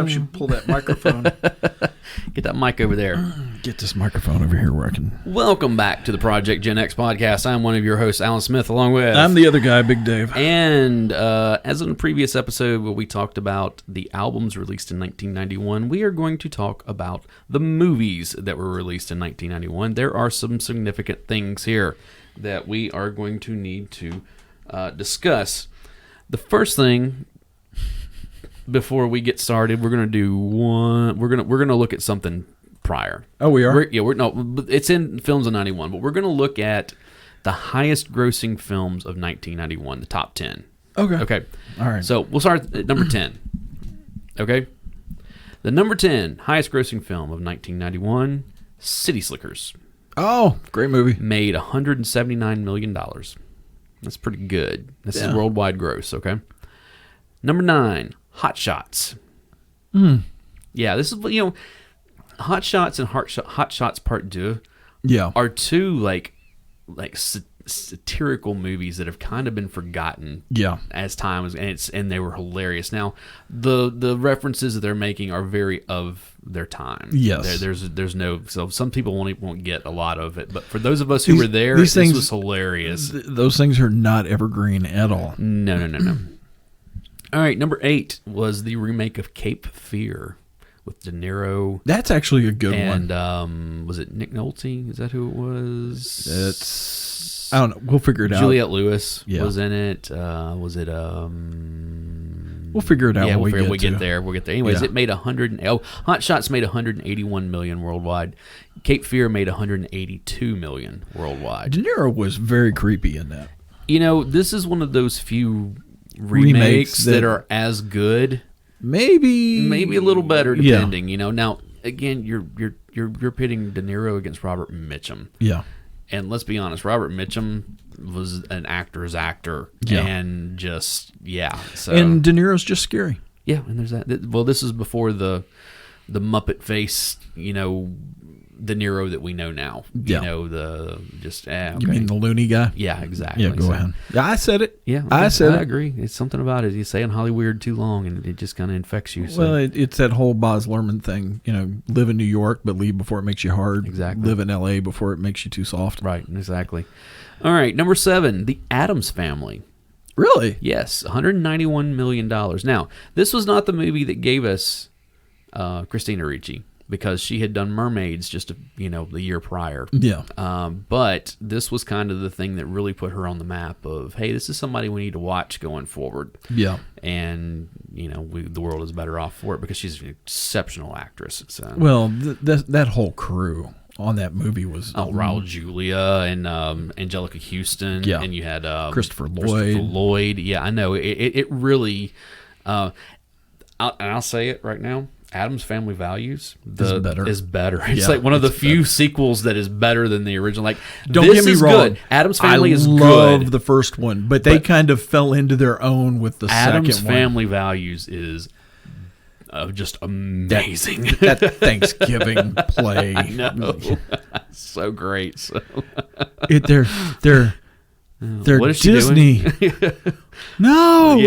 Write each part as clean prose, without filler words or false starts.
Sometimes you pull that microphone. Get that mic over there. Get this microphone over here where I can... Welcome back to the Project Gen X podcast. I'm one of your hosts, Alan Smith, along with... I'm the other guy, Big Dave. And as in the previous episode where we talked about the albums released in 1991, we are going to talk about the movies that were released in 1991. There are some significant things here that we are going to need to discuss. The first thing... Before we get started, we're gonna do one. We're gonna look at something prior. Oh, we are. It's in films of '91, but we're gonna look at the highest grossing films of 1991, the top 10. Okay. All right. So we'll start at number 10. Okay. The number 10 highest grossing film of 1991, City Slickers. Oh, great movie. Made $179 million. That's pretty good. This is worldwide gross. Okay. Number 9. Hot Shots. Yeah, this is, Hot Shots and Hot Shots Part 2 are two like satirical movies that have kind of been forgotten as time was, and they were hilarious. Now, the references that they're making are very of their time. Yes. There's no, so some people won't get a lot of it, but for those of us who were there, this was hilarious. Those things are not evergreen at all. No. All right, number 8 was the remake of Cape Fear with De Niro. That's actually a good one. And was it Nick Nolte? Is that who it was? I don't know. We'll figure it out. Juliette Lewis was in it. Was it? We'll figure it out when we get there. We'll get there. Anyways, it made Hot Shots made 181 million worldwide. Cape Fear made 182 million worldwide. De Niro was very creepy in that. This is one of those few remakes that are as good, maybe a little better, depending. Now again, you're pitting De Niro against Robert Mitchum. Yeah, and let's be honest, Robert Mitchum was an actor's actor, and just So and De Niro's just scary. Yeah, and there's that. Well, this is before the Muppet face, De Niro that we know now. Okay. You mean the loony guy? Yeah, exactly. Yeah, go ahead. Yeah, I said it. Yeah, I agree. It's something about it. You say in Hollywood too long, and it just kind of infects you. So. Well, it's that whole Baz Luhrmann thing. Live in New York, but leave before it makes you hard. Exactly. Live in L.A. before it makes you too soft. Right, exactly. All right, number 7, The Addams Family. Really? Yes, $191 million. Now, this was not the movie that gave us Christina Ricci, because she had done Mermaids just the year prior. Yeah. But this was kind of the thing that really put her on the map of, hey, this is somebody we need to watch going forward. Yeah. And the world is better off for it because she's an exceptional actress. So. Well, that whole crew on that movie was Raul Julia and Angelica Houston. Yeah. And you had Christopher Lloyd. Yeah, I know. It really. I'll say it right now. Addams Family Values is better. It's like one of the few sequels that is better than the original. Like, don't get me wrong. Good. Addams Family is good. I love the first one, but they kind of fell into their own with the second one. Addams Family Values is just amazing. That Thanksgiving play. I know. So great. So they're what is she Disney. Doing? No.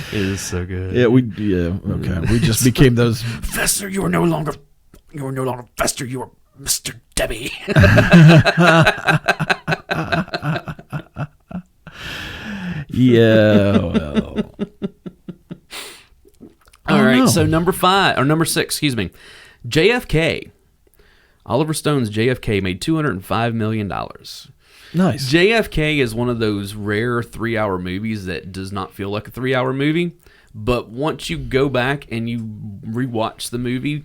It is so good. Okay. We just became those. Fester, you are no longer Fester. You are Mr. Debbie. Yeah. Well. All right. So number 6, excuse me, JFK. Oliver Stone's JFK made $205 million. Nice. JFK is one of those rare 3-hour movies that does not feel like a 3-hour movie, but once you go back and you rewatch the movie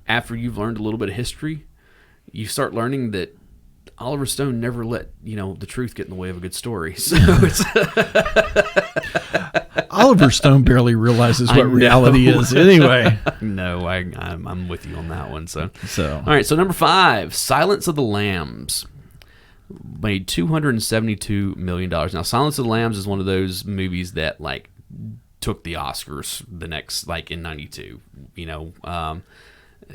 after you've learned a little bit of history, you start learning that Oliver Stone never let the truth get in the way of a good story. So it's Oliver Stone barely realizes what reality is anyway. No, I'm with you on that one. So all right. So number 5, Silence of the Lambs. Made $272 million. Now, Silence of the Lambs is one of those movies that took the Oscars the next in '92.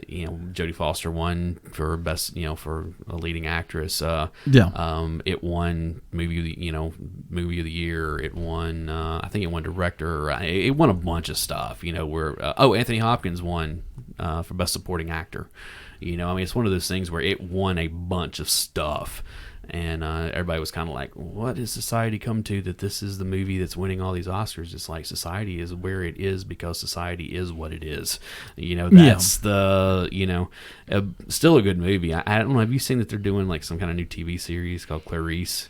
Jodie Foster won for best, for a leading actress. It won movie of the year. It won, I think it won director. It won a bunch of stuff. Anthony Hopkins won for best supporting actor. It's one of those things where it won a bunch of stuff. And everybody was kind of like, what has society come to that this is the movie that's winning all these Oscars? It's like society is where it is because society is what it is. That's still a good movie. I don't know. Have you seen that they're doing like some kind of new TV series called Clarice?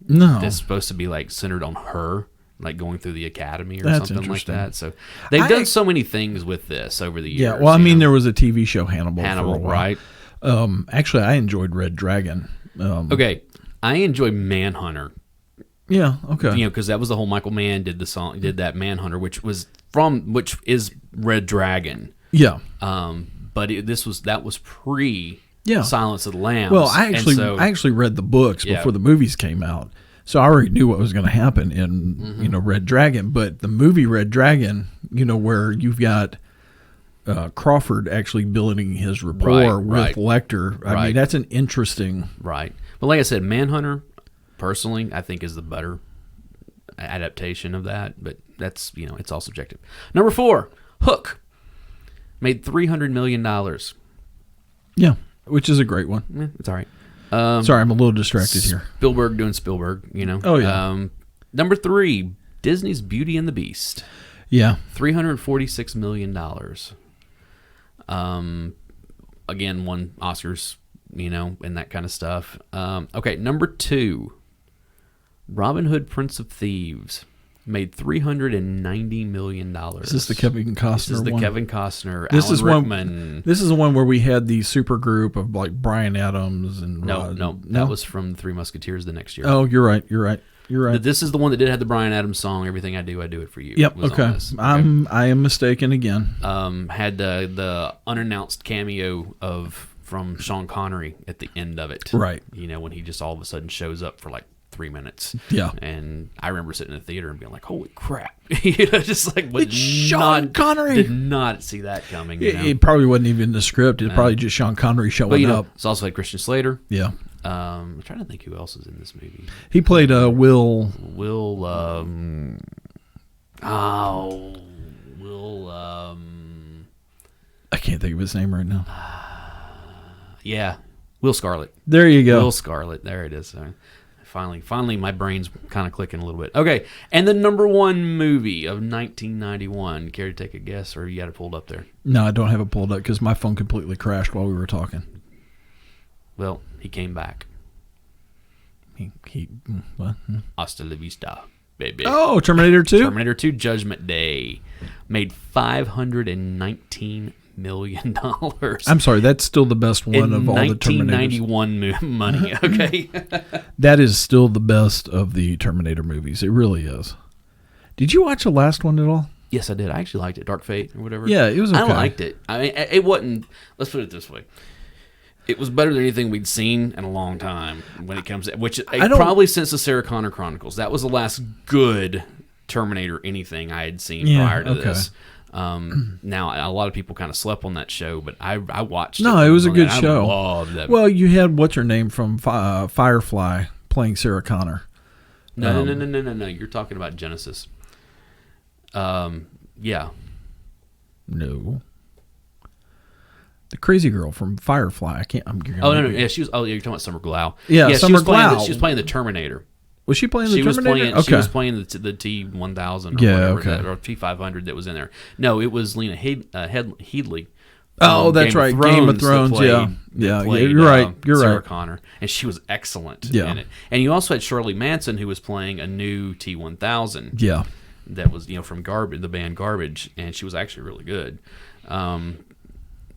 No. That's supposed to be like centered on her, like going through the academy or That's something like interesting. that. So they've done so many things with this over the years. Yeah, well, there was a TV show, Hannibal for a while. Right? Actually, I enjoyed Red Dragon. Okay. I enjoy Manhunter. Yeah, okay. Because that was the whole Michael Mann did that Manhunter, which is Red Dragon. Yeah. But that was pre Silence of the Lambs. Well, I actually read the books before the movies came out, so I already knew what was going to happen in Red Dragon. But the movie Red Dragon, where you've got Crawford actually building his rapport with Lecter. I mean, that's an interesting. Right. But like I said, Manhunter, personally, I think is the better adaptation of that. But that's, it's all subjective. Number 4, Hook. Made $300 million. Yeah, which is a great one. It's all right. Sorry, I'm a little distracted here. Spielberg doing Spielberg, Oh, yeah. Number 3, Disney's Beauty and the Beast. Yeah. $346 million. Again, won Oscars, and that kind of stuff. Okay, number 2, Robin Hood, Prince of Thieves, made $390 million. Is this the Kevin Costner one? This is the Kevin Costner, This Alan is Rickman. This is the one where we had the super group of like Bryan Adams and No, that was from Three Musketeers the next year. Oh, you're right. This is the one that did have the Bryan Adams song, "Everything I Do, I Do It For You." Yep. Okay. I am mistaken again. Had the unannounced cameo from Sean Connery at the end of it. Right. When he just all of a sudden shows up for like 3 minutes. Yeah. And I remember sitting in the theater and being like, "Holy crap!" Just like it's Sean Connery. Did not see that coming. It probably wasn't even in the script. It's probably just Sean Connery showing up. It's also like Christian Slater. Yeah. I'm trying to think who else is in this movie. He played Will. I can't think of his name right now. Yeah, Will Scarlet. There you go. Will Scarlet. There it is. Finally, my brain's kind of clicking a little bit. Okay, and the number 1 movie of 1991. Care to take a guess, or you got it pulled up there? No, I don't have it pulled up because my phone completely crashed while we were talking. Well, he came back. What? Hasta la vista, baby. Oh, Terminator 2? Terminator 2 Judgment Day made $519 million. I'm sorry, that's still the best one of all the Terminators. 1991 money, okay? That is still the best of the Terminator movies. It really is. Did you watch the last one at all? Yes, I did. I actually liked it. Dark Fate or whatever. Yeah, it was okay. I liked it. I mean, it wasn't... Let's put it this way. It was better than anything we'd seen in a long time when it comes to... Probably since the Sarah Connor Chronicles. That was the last good Terminator anything I had seen prior to this. Now, a lot of people kind of slept on that show, but I watched it. No, it was a good show. I loved that. Well, you had what's her name from Firefly playing Sarah Connor. No. You're talking about Genesis. Yeah. No. The crazy girl from Firefly. No. Yeah, she was. Oh, you're talking about Summer Glau. Yeah, Summer Glau. She was playing the Terminator. Was she playing the Terminator? She was playing the T-1000 or whatever, or T-500 that was in there. No, it was Lena Headley. Oh, that's right. Game of Thrones. Yeah, you're right. Sarah Connor, and she was excellent in it. And you also had Shirley Manson, who was playing a new T-1000. Yeah, that was from the band Garbage, and she was actually really good.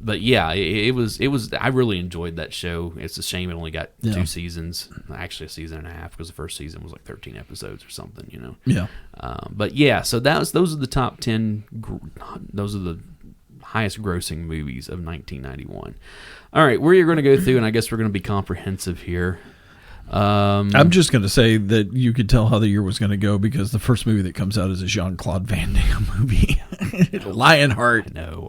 But yeah, it was. I really enjoyed that show. It's a shame it only got 2 seasons. Actually, a season and a half, because the first season was like 13 episodes or something. Yeah. But yeah, so those are the top 10. Those are the highest grossing movies of 1991. All right, we're going to go through, and I guess we're going to be comprehensive here. I'm just going to say that you could tell how the year was going to go because the first movie that comes out is a Jean-Claude Van Damme movie, Lionheart. I know.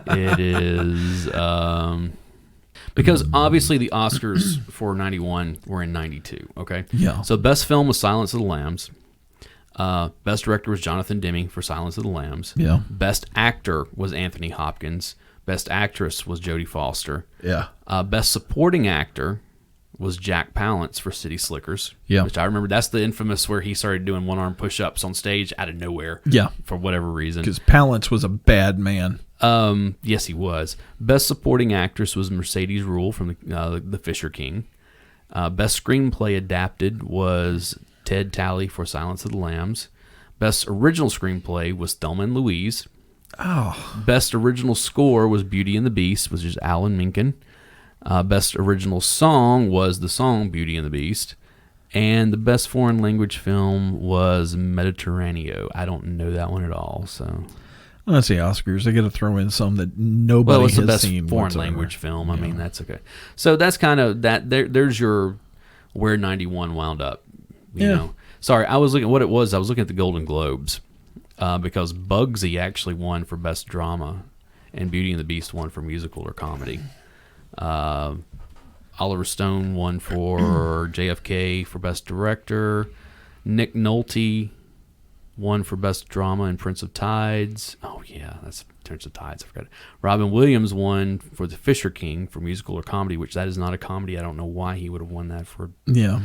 It is because obviously the Oscars for 91 were in 92. Okay, yeah. So best film was Silence of the Lambs. Best director was Jonathan Demme for Silence of the Lambs. Yeah. Best actor was Anthony Hopkins. Best actress was Jodie Foster. Yeah. Best supporting actor was Jack Palance for City Slickers. Yeah. Which I remember, that's the infamous where he started doing one-arm push-ups on stage out of nowhere. Yeah. For whatever reason. Because Palance was a bad man. Yes, he was. Best supporting actress was Mercedes Rule from the Fisher King. Best screenplay adapted was Ted Talley for Silence of the Lambs. Best original screenplay was Thelma and Louise. Oh. Best original score was Beauty and the Beast, which is Alan Menken. Best original song was the song Beauty and the Beast. And the best foreign language film was Mediterraneo. I don't know that one at all. So let's see, Oscars. They got to throw in some that nobody it's has the best seen. Foreign whatsoever. language film. I mean, that's okay. So that's kind of that. There's your where 91 wound up. You know. Sorry, I was looking at what it was. I was looking at the Golden Globes because Bugsy actually won for best drama, and Beauty and the Beast won for musical or comedy. Oliver Stone won for JFK for best director. Nick Nolte won for best drama in Prince of Tides. Oh yeah, that's Prince of Tides. I forgot it. Robin Williams won for The Fisher King for musical or comedy, which that is not a comedy. I don't know why he would have won that for. Yeah.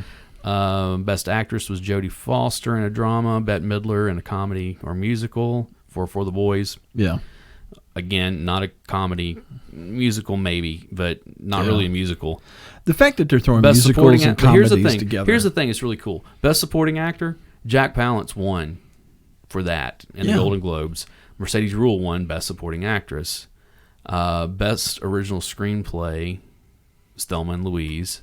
Best actress was Jodie Foster in a drama. Bette Midler in a comedy or musical for The Boys. Yeah. Again, not a comedy, musical maybe, but not really a musical. The fact that they're throwing Best musicals and comedies together. Here's the thing, it's really cool. Best supporting actor, Jack Palance won for that in the Golden Globes. Mercedes Rule won best supporting actress. Best original screenplay was Thelma and Louise.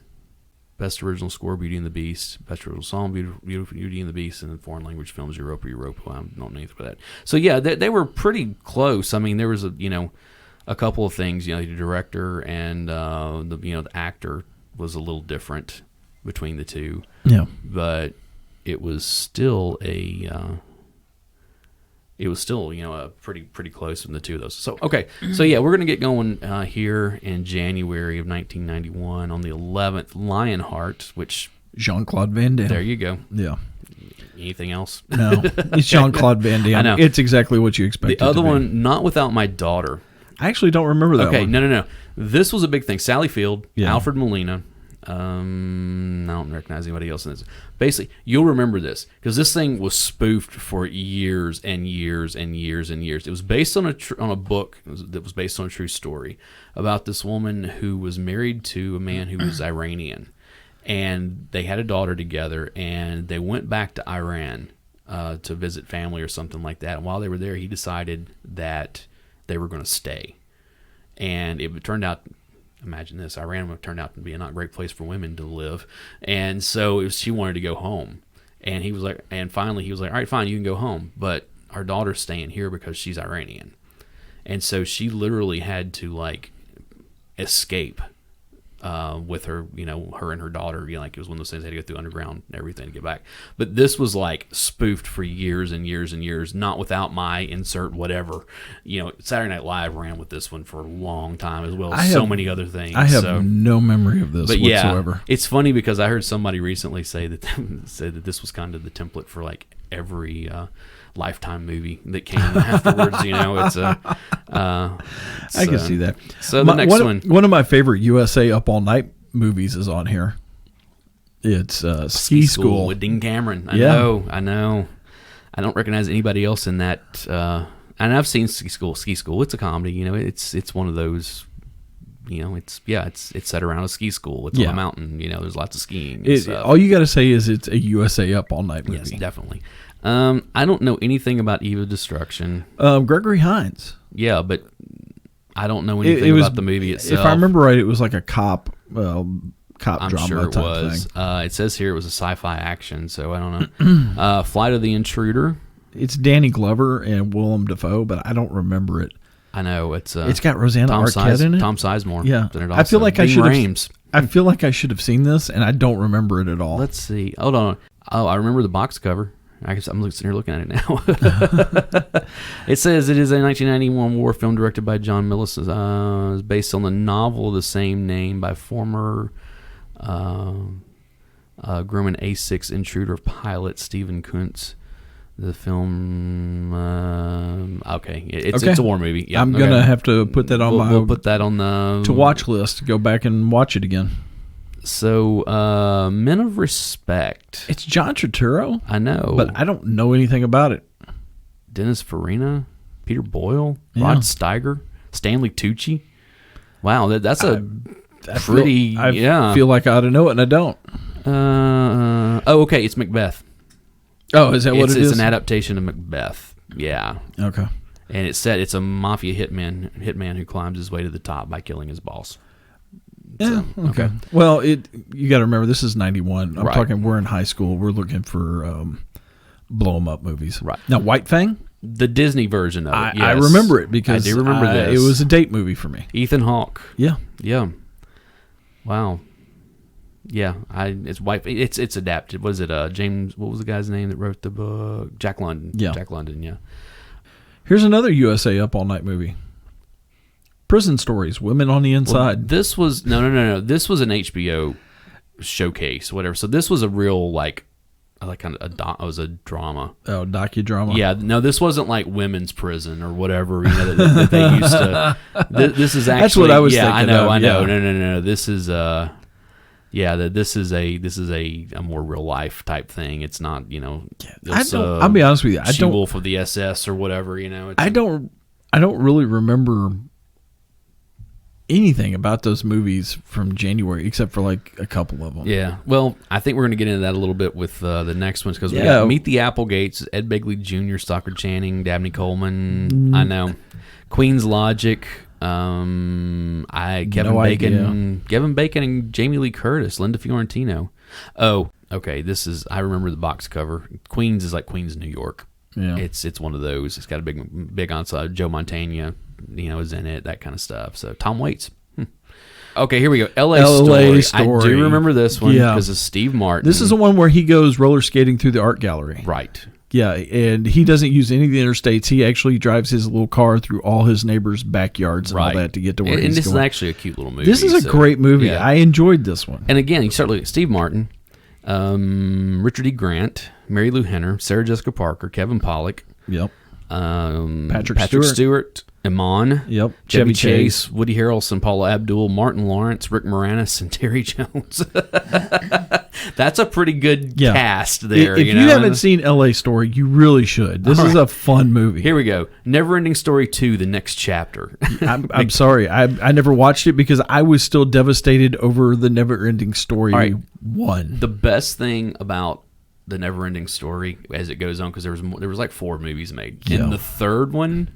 Best original score, Beauty and the Beast. Best original song, Beauty and the Beast. And then foreign language films, Europa. I don't know anything about that. So yeah, they were pretty close. I mean, there was a couple of things. The director and the actor was a little different between the two. Yeah, but it was still a pretty close from the two of those. So okay, so yeah, we're gonna get going here in January of 1991 on the 11th. Lionheart, which Jean-Claude Van Damme. There you go. Yeah. Anything else? No, it's Jean-Claude Van Damme. I know. It's exactly what you expect. The other one, Not Without My Daughter. I actually don't remember that one. Okay, no. This was a big thing. Sally Field, Yeah. Alfred Molina. I don't recognize anybody else in this. Basically, you'll remember this because this thing was spoofed for years and years and years and years. It was based on a book that was based on a true story about this woman who was married to a man who was Iranian, and they had a daughter together, and they went back to Iran to visit family or something like that. And while they were there, he decided that they were going to stay, and it turned out. Imagine this: Iran turned out to be a not great place for women to live, and so she wanted to go home. And he was like, and finally he was like, "All right, fine, you can go home, but our daughter's staying here because she's Iranian." And so she literally had to escape with her, her and her daughter. It was one of those things they had to go through underground and everything to get back. But this was spoofed for years and years and years. Not Without My insert whatever. Saturday Night Live ran with this one for a long time, as well as so many other things. I have no memory of this whatsoever. Yeah, it's funny because I heard somebody recently say that this was kind of the template for every Lifetime movie that came afterwards. It's I can see that. So the next one of my favorite USA Up All Night movies is on here. It's Ski School with Dean Cameron. I know. I don't recognize anybody else in that. And I've seen Ski School. It's a comedy. It's one of those. It's set around a ski school. It's on a mountain. There's lots of skiing. All you got to say is it's a USA Up All Night movie. Yes, definitely. I don't know anything about Eve of Destruction. Gregory Hines. Yeah, but I don't know anything about the movie itself. If I remember right, it was like a cop I'm drama sure it type was. thing. It says here it was a sci-fi action, so I don't know. Flight of the Intruder. It's Danny Glover and Willem Dafoe, but I don't remember it. I know it's got Rosanna Arquette in it. Tom Sizemore. Yeah, in it I feel like I should I feel like I should have seen this, and I don't remember it at all. Let's see. Hold on. Oh, I remember the box cover. I guess I'm sitting here looking at it now. It says it is a 1991 war film directed by John Millis. It's based on the novel of the same name by former Grumman A6 Intruder pilot Stephen Kuntz. The film, it's a war movie. Yeah, I'm gonna have to put that on we'll put that on the to watch list. Go back and watch it again. So, Men of Respect. It's John Turturro. I know, but I don't know anything about it. Dennis Farina, Peter Boyle, Rod Steiger, Stanley Tucci. Wow, that's a pretty. I feel like I ought to know it, and I don't. Okay, it's Macbeth. Oh, is that what it is? It's an adaptation of Macbeth. Yeah. Okay. And it's a mafia hitman who climbs his way to the top by killing his boss. Yeah. Okay. Well, you got to remember this is 91. I'm talking. We're in high school. We're looking for blow 'em up movies. Right. Now, White Fang. The Disney version of it. Yes. I remember it because I do remember this. It was a date movie for me. Ethan Hawke. Yeah. Yeah. Wow. Yeah, it's white. It's adapted. Was it James? What was the guy's name that wrote the book? Jack London. Yeah, Jack London. Yeah. Here's another USA Up All Night movie. Prison Stories. Women on the Inside. Well, this was no. This was an HBO showcase, whatever. So this was a real like kind of it was a drama. Oh, docudrama. Yeah. No, this wasn't like women's prison or whatever. You know that they used to. This is actually. That's what I was thinking. I know. Yeah. No. This is this is a more real life type thing. It's not, I'll be honest with you. She-Wolf of the SS or whatever, I don't really remember anything about those movies from January except for like a couple of them. Yeah. Well, I think we're going to get into that a little bit with the next ones because we got Meet the Applegates, Ed Begley Jr., Stockard Channing, Dabney Coleman. I know. Queen's Logic. Kevin Bacon and Jamie Lee Curtis, Linda Fiorentino. Oh, okay. I remember the box cover. Queens is like Queens, New York. Yeah, it's one of those. It's got a big ensemble. Joe Montana, is in it. That kind of stuff. So Tom Waits. Okay, here we go. L.A. Story. I do remember this one because of Steve Martin. This is the one where he goes roller skating through the art gallery. Right. Yeah, and he doesn't use any of the interstates. He actually drives his little car through all his neighbors' backyards and all that to get to where he's going. And this is actually a cute little movie. This is a great movie. Yeah. I enjoyed this one. And again, you start looking at Steve Martin, Richard E. Grant, Mary Lou Henner, Sarah Jessica Parker, Kevin Pollak. Yep. Patrick Stewart, Iman, yep, Chevy Chase, Woody Harrelson, Paula Abdul, Martin Lawrence, Rick Moranis, and Terry Jones. That's a pretty good cast there. If you haven't seen L.A. Story, you really should. This is a fun movie. Here we go. Neverending Story 2, The Next Chapter. I'm sorry. I never watched it because I was still devastated over the Neverending Story 1. The best thing about the Neverending Story as it goes on, because there was like 4 movies made. In the third one,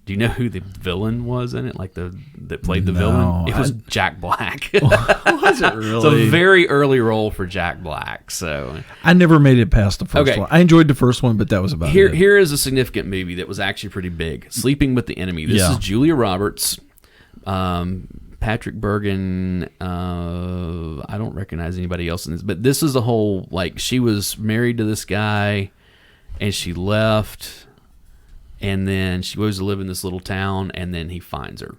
do you know who the villain was in it? Like that played the villain? It was Jack Black. Was it really? It's a very early role for Jack Black. So I never made it past the first one. I enjoyed the first one, but that was about it. Here is a significant movie that was actually pretty big. Sleeping with the Enemy. This is Julia Roberts, Patrick Bergen. I don't recognize anybody else in this, but this is the whole, like, she was married to this guy and she left. And then she goes to live in this little town, and then he finds her,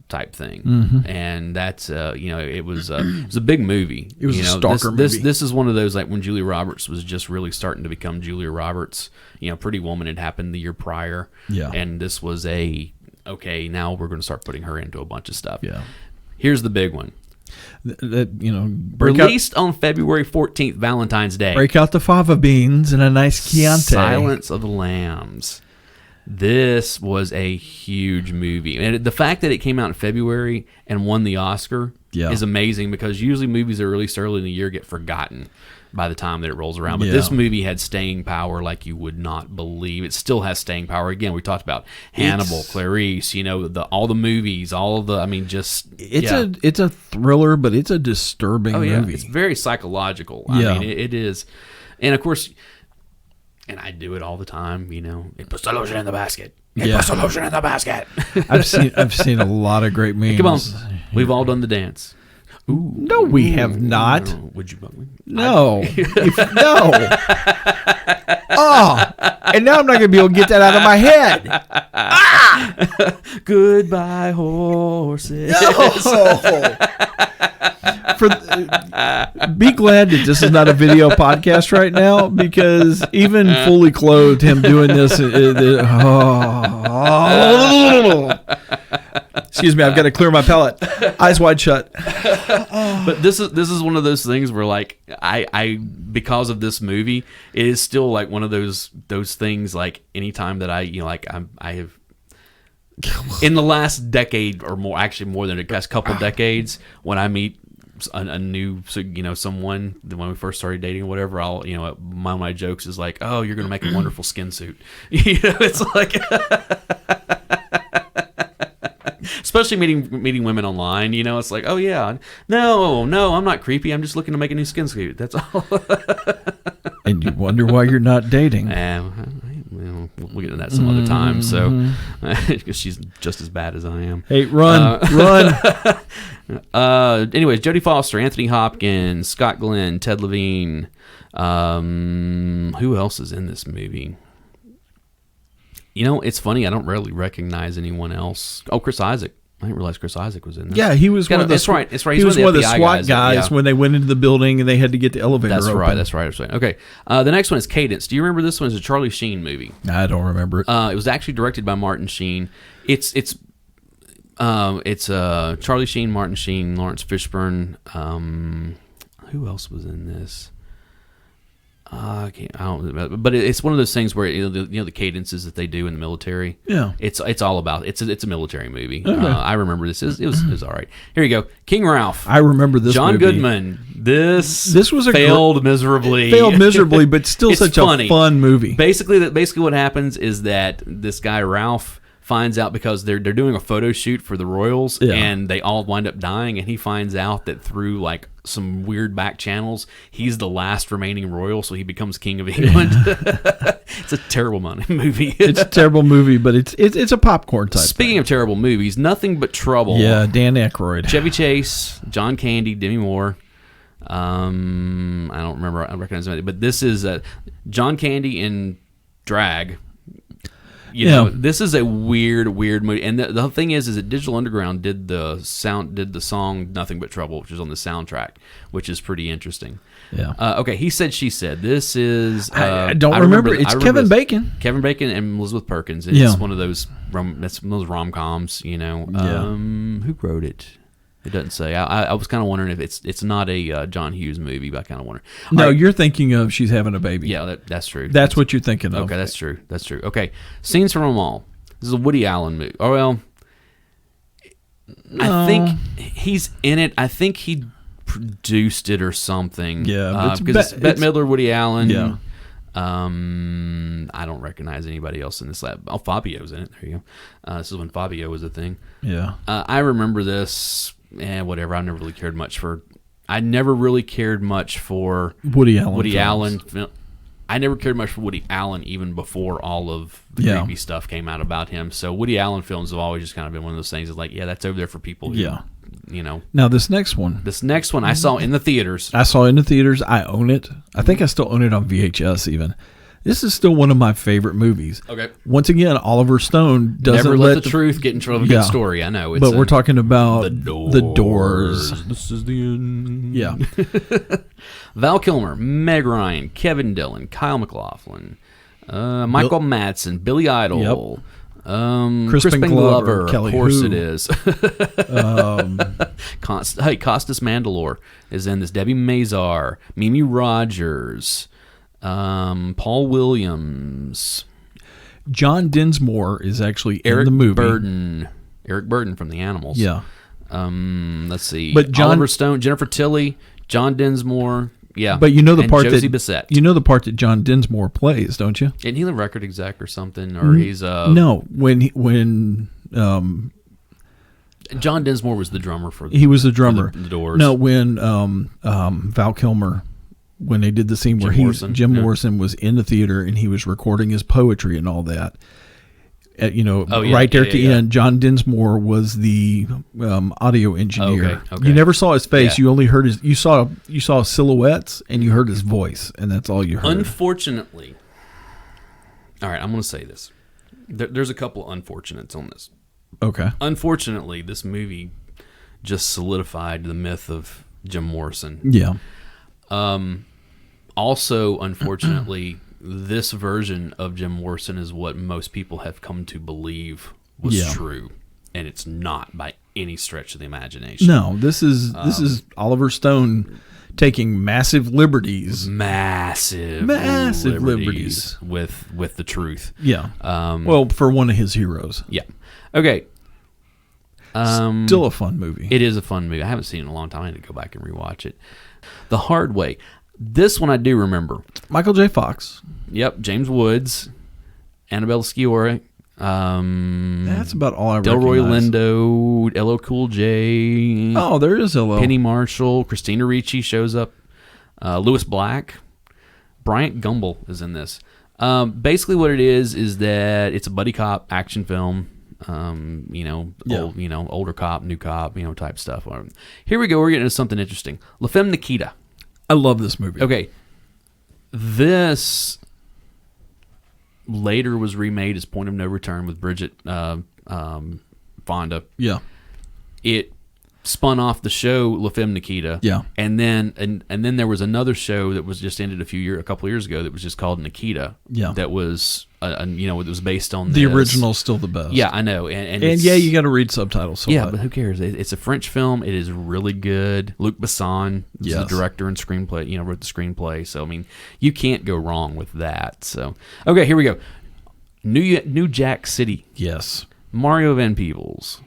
type thing. Mm-hmm. And that's it was a big movie. It was a stalker movie. This is one of those, like, when Julia Roberts was just really starting to become Julia Roberts. Pretty Woman had happened the year prior. Yeah. And this was now we're going to start putting her into a bunch of stuff. Yeah. Here's the big one. Released on February 14th, Valentine's Day. Break out the fava beans and a nice Chianti. Silence of the Lambs. This was a huge movie. And the fact that it came out in February and won the Oscar is amazing, because usually movies that are released early in the year get forgotten by the time that it rolls around. But this movie had staying power like you would not believe. It still has staying power. Again, we talked about Hannibal, Clarice, all the movies, all of the, it's a thriller, but it's a disturbing movie. It's very psychological. I mean, it is. And of course, and I do it all the time, it puts the lotion in the basket. It puts the lotion in the basket. I've seen a lot of great memes. Come on. We've all done the dance. Ooh. No, we have not. Would you bug me? No. No. Oh, and now I'm not going to be able to get that out of my head. Goodbye, horses. No. Be glad that this is not a video podcast right now, because even fully clothed, him doing this. Excuse me, I've got to clear my palate. Eyes wide shut. But this is one of those things where, like, I because of this movie, it is still like one of those things. Like, anytime that I have in the last decade or more, actually more than the past couple decades, when I meet a new, someone, when we first started dating or whatever, I'll, one of my jokes is like, oh, you're gonna make a wonderful skin suit. It's like. Especially meeting women online, it's like, oh yeah, no, I'm not creepy. I'm just looking to make a new skin suit. That's all. And you wonder why you're not dating. We'll get into that some other time. So, because she's just as bad as I am. Hey, run. Anyways, Jodie Foster, Anthony Hopkins, Scott Glenn, Ted Levine. Who else is in this movie? It's funny. I don't really recognize anyone else. Oh, Chris Isaac. I didn't realize Chris Isaac was in this. Yeah, he was one of the. That's right. He was one of the SWAT guys when they went into the building and they had to get the elevator open. That's right. Okay. The next one is Cadence. Do you remember this one? It's a Charlie Sheen movie. I don't remember it. It was actually directed by Martin Sheen. It's Charlie Sheen, Martin Sheen, Lawrence Fishburne. Who else was in this? But it's one of those things where the cadences that they do in the military. Yeah, it's all about it's a military movie. Okay. I remember this. It was all right. Here you go, King Ralph. I remember this. John movie. Goodman. This was failed miserably. Failed miserably, but still such a fun movie. Basically, what happens is that this guy Ralph finds out, because they're doing a photo shoot for the Royals, and they all wind up dying, and he finds out that through like some weird back channels, he's the last remaining royal, so he becomes king of England. It's a terrible movie. It's a terrible movie, but it's a popcorn type. Speaking of terrible movies, Nothing But Trouble. Yeah, Dan Aykroyd, Chevy Chase, John Candy, Demi Moore. I don't remember. I recognize him, but this is John Candy in drag. This is a weird movie, and the thing is that Digital Underground did the song "Nothing But Trouble," which is on the soundtrack, which is pretty interesting. Yeah. Okay. He Said, She Said. This is. I don't remember. It's Kevin Bacon. Kevin Bacon and Elizabeth Perkins. It's one of those rom-coms. Who wrote it? It doesn't say. I was kind of wondering if it's not a John Hughes movie, but I kind of wonder. No, you're thinking of She's Having a Baby. Yeah, that's true. That's what you're thinking of. Okay, that's true. Okay, Scenes from them All. This is a Woody Allen movie. Oh, well, I think he's in it. I think he produced it or something. Yeah, because it's Bette Midler, Woody Allen. Yeah. I don't recognize anybody else in this lab. Oh, Fabio's in it. There you go. This is when Fabio was a thing. Yeah. I remember this. Whatever. I never really cared much for Woody Allen. I never cared much for Woody Allen even before all of the creepy stuff came out about him. So Woody Allen films have always just kind of been one of those things. It's like, that's over there for people who, Now this next one I saw in the theaters. I own it. I think I still own it on VHS even. This is still one of my favorite movies. Okay. Once again, Oliver Stone doesn't never let the truth get in trouble with a good story. I know. But we're talking about The Doors. This is the end. Yeah. Val Kilmer, Meg Ryan, Kevin Dillon, Kyle MacLachlan, Michael Madsen, Billy Idol. Yep. Crispin Glover, Kelly, of course it is. Costas Mandylor is in this. Debbie Mazar, Mimi Rogers. Paul Williams. John Dinsmore is actually in the movie. Eric Burden from The Animals. Yeah. Let's see. But Oliver Stone, Jennifer Tilly, John Dinsmore. Yeah. But you know the part Josie Bissett. You know the part that John Dinsmore plays, don't you? Isn't he the record exec or something? Or he's no. When John Dinsmore was the drummer for. He was the drummer. For the Doors. No, when Val Kilmer. When they did the scene where Jim Morrison was in the theater and he was recording his poetry and all that, right there at the end. John Dinsmore was the audio engineer. Okay. You never saw his face. Yeah. You only heard you saw silhouettes, and you heard his voice, and that's all you heard. Unfortunately, all right, I'm going to say this. There's a couple unfortunates on this. Okay. Unfortunately, this movie just solidified the myth of Jim Morrison. Yeah. Also, unfortunately, this version of Jim Morrison is what most people have come to believe was true, and it's not by any stretch of the imagination. No, this is Oliver Stone taking massive liberties. Massive liberties with the truth. Yeah. Well, for one of his heroes. Yeah. Okay. Still a fun movie. It is a fun movie. I haven't seen it in a long time. I need to go back and rewatch it. The Hard Way. This one I do remember. Michael J. Fox. Yep. James Woods. Annabelle Sciorra. That's about all I Delroy recognize. Lindo. LL Cool J. Oh, there is LL. Penny Marshall. Christina Ricci shows up. Lewis Black. Bryant Gumbel is in this. Basically what it is that it's a buddy cop action film. Older cop, new cop, type stuff. Here we go. We're getting into something interesting. La Femme Nikita. I love this movie. Okay. This later was remade as Point of No Return with Bridget Fonda. Yeah. It spun off the show La Femme Nikita. Yeah. And then there was another show that was just ended a couple of years ago that was just called Nikita. Yeah. That was it was based on the this. original's still the best. Yeah, I know. And you got to read subtitles. So but who cares? It's a French film. It is really good. Luc Besson is the director and screenplay. Wrote the screenplay. So I mean, you can't go wrong with that. So okay, here we go. New Jack City. Yes. Mario Van Peebles.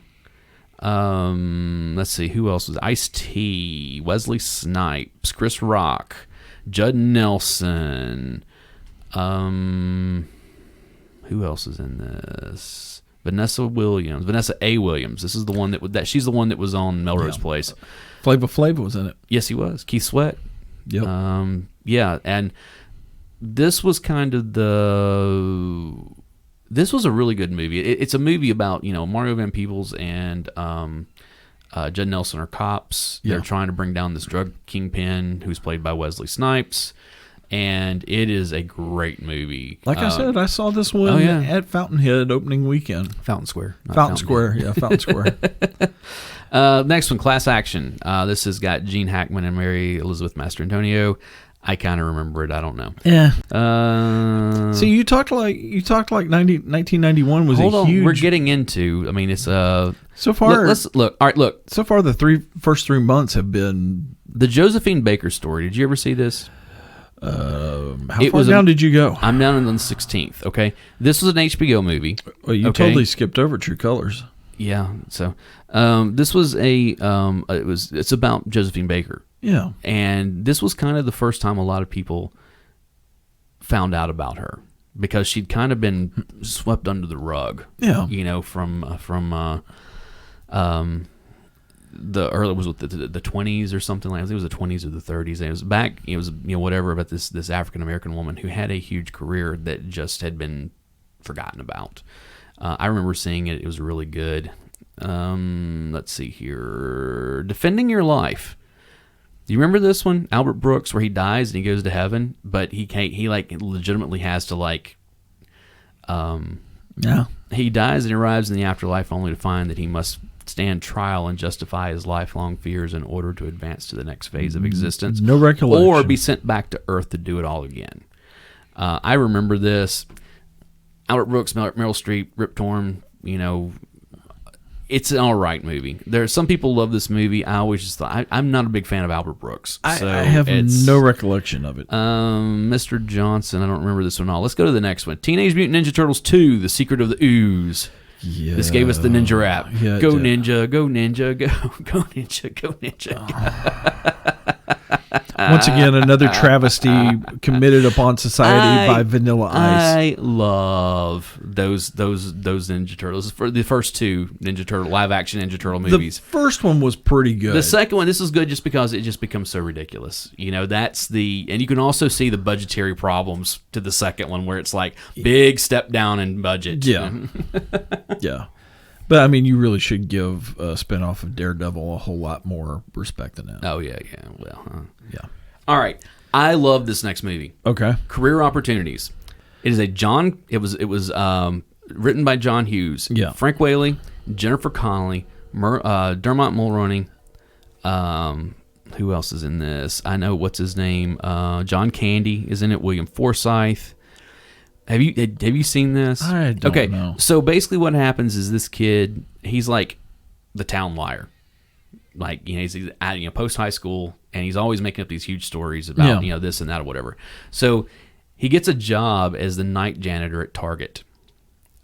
Let's see who else was Ice-T, Wesley Snipes, Chris Rock, Judd Nelson. Who else is in this? Vanessa A. Williams. This is the one that she's the one that was on Melrose Place. Flavor Flav was in it. Yes, he was. Keith Sweat. Yep. And this was kind of this was a really good movie. It's a movie about, Mario Van Peebles and Judd Nelson are cops. Yeah. They're trying to bring down this drug kingpin who's played by Wesley Snipes. And it is a great movie. Like I said, I saw this one at Fountainhead opening weekend. Fountain Square. Fountain Square. Next one, Class Action. This has got Gene Hackman and Mary Elizabeth Mastrantonio. I kind of remember it. I don't know. Yeah. So you talked like 1991 was hold a on. huge. We're getting into. I mean, it's so far. Let's look. All right, look. So far, the first 3 months have been the Josephine Baker story. Did you ever see this? How far down did you go? I'm down on the 16th. Okay, this was an HBO movie. Well, you totally skipped over True Colors. Yeah. So this was it's about Josephine Baker. Yeah. And this was kind of the first time a lot of people found out about her because she'd kind of been swept under the rug. Yeah. From the early was the 20s or something like that. It was the 20s or the 30s. It was back. It was whatever about this African American woman who had a huge career that just had been forgotten about. I remember seeing it. It was really good. Let's see here. Defending Your Life. Do you remember this one? Albert Brooks, where he dies and he goes to heaven, but he legitimately has to he dies and arrives in the afterlife only to find that he must stand trial and justify his lifelong fears in order to advance to the next phase of existence. No recollection. Or be sent back to Earth to do it all again. I remember this. Albert Brooks, Meryl Streep, Rip Torn, it's an all right movie. Some people love this movie. I always just thought I'm not a big fan of Albert Brooks. I have no recollection of it. Mr. Johnson, I don't remember this one at all. Let's go to the next one. Teenage Mutant Ninja Turtles 2: The Secret of the Ooze. Yeah. This gave us the ninja rap. Yeah, go ninja, go ninja, go ninja, go ninja. Once again, another travesty committed upon society by Vanilla Ice. I love those Ninja Turtles. For the first two live action Ninja Turtle movies. The first one was pretty good. The second one, this is good just because it just becomes so ridiculous. And you can also see the budgetary problems to the second one where it's like big step down in budget. Yeah. Yeah. But, I mean, you really should give a spinoff of Daredevil a whole lot more respect than that. Oh, yeah. Well, yeah. All right. I love this next movie. Okay. Career Opportunities. It is it was written by John Hughes. Yeah. Frank Whaley, Jennifer Connelly, Dermot Mulroney. Who else is in this? I know what's his name. John Candy is in it. William Forsythe. Have you seen this? I don't know. So basically what happens is this kid, he's like the town liar. Like, he's at, post high school, and he's always making up these huge stories about, this and that or whatever. So he gets a job as the night janitor at Target.